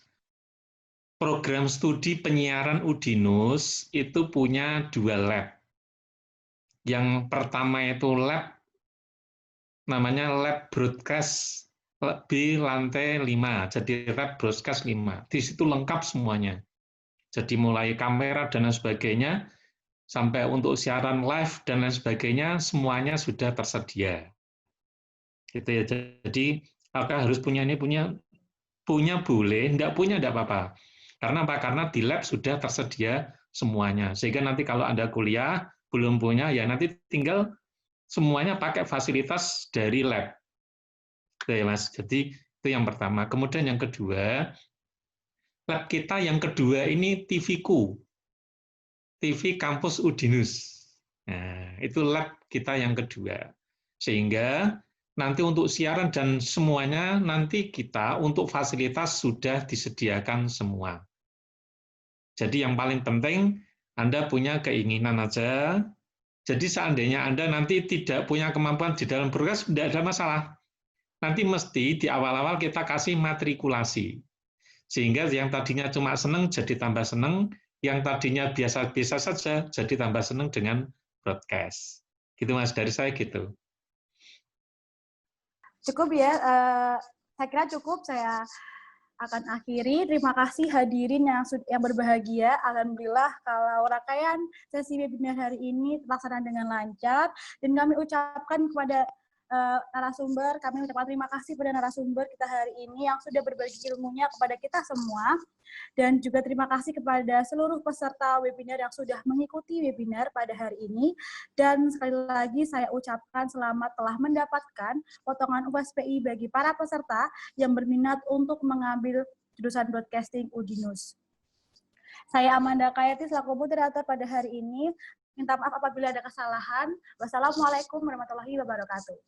program studi penyiaran Udinus itu punya 2 lab. Yang pertama itu lab, namanya lab broadcast B lantai 5, jadi lab broadcast 5. Di situ lengkap semuanya. Jadi mulai kamera dan sebagainya, sampai untuk siaran live dan lain sebagainya, semuanya sudah tersedia. Gitu ya. Jadi apakah harus punya ini, punya boleh, enggak punya enggak apa-apa. Karena apa? Karena di lab sudah tersedia semuanya. Sehingga nanti kalau Anda kuliah belum punya, ya nanti tinggal semuanya pakai fasilitas dari lab. Gitu ya, Mas. Jadi itu yang pertama. Kemudian yang kedua, lab kita yang kedua ini TV-ku. TV Kampus Udinus. Nah, itu lab kita yang kedua. Sehingga nanti untuk siaran dan semuanya nanti kita untuk fasilitas sudah disediakan semua. Jadi yang paling penting Anda punya keinginan aja. Jadi seandainya Anda nanti tidak punya kemampuan di dalam broadcast, tidak ada masalah. Nanti mesti di awal-awal kita kasih matrikulasi. Sehingga yang tadinya cuma seneng jadi tambah seneng, yang tadinya biasa-biasa saja jadi tambah seneng dengan broadcast. Gitu Mas, dari saya gitu. Cukup ya, saya kira cukup. Saya akan akhiri. Terima kasih hadirin yang berbahagia. Alhamdulillah kalau rangkaian sesi webinar hari ini terlaksana dengan lancar. Dan kami ucapkan kepada narasumber, kami ucapkan terima kasih pada narasumber kita hari ini yang sudah berbagi ilmunya kepada kita semua. Dan juga terima kasih kepada seluruh peserta webinar yang sudah mengikuti webinar pada hari ini. Dan sekali lagi saya ucapkan selamat telah mendapatkan potongan USPI bagi para peserta yang berminat untuk mengambil jurusan Broadcasting Udinus. Saya Amanda Kayati selaku moderator pada hari ini. Minta maaf apabila ada kesalahan. Wassalamualaikum warahmatullahi wabarakatuh.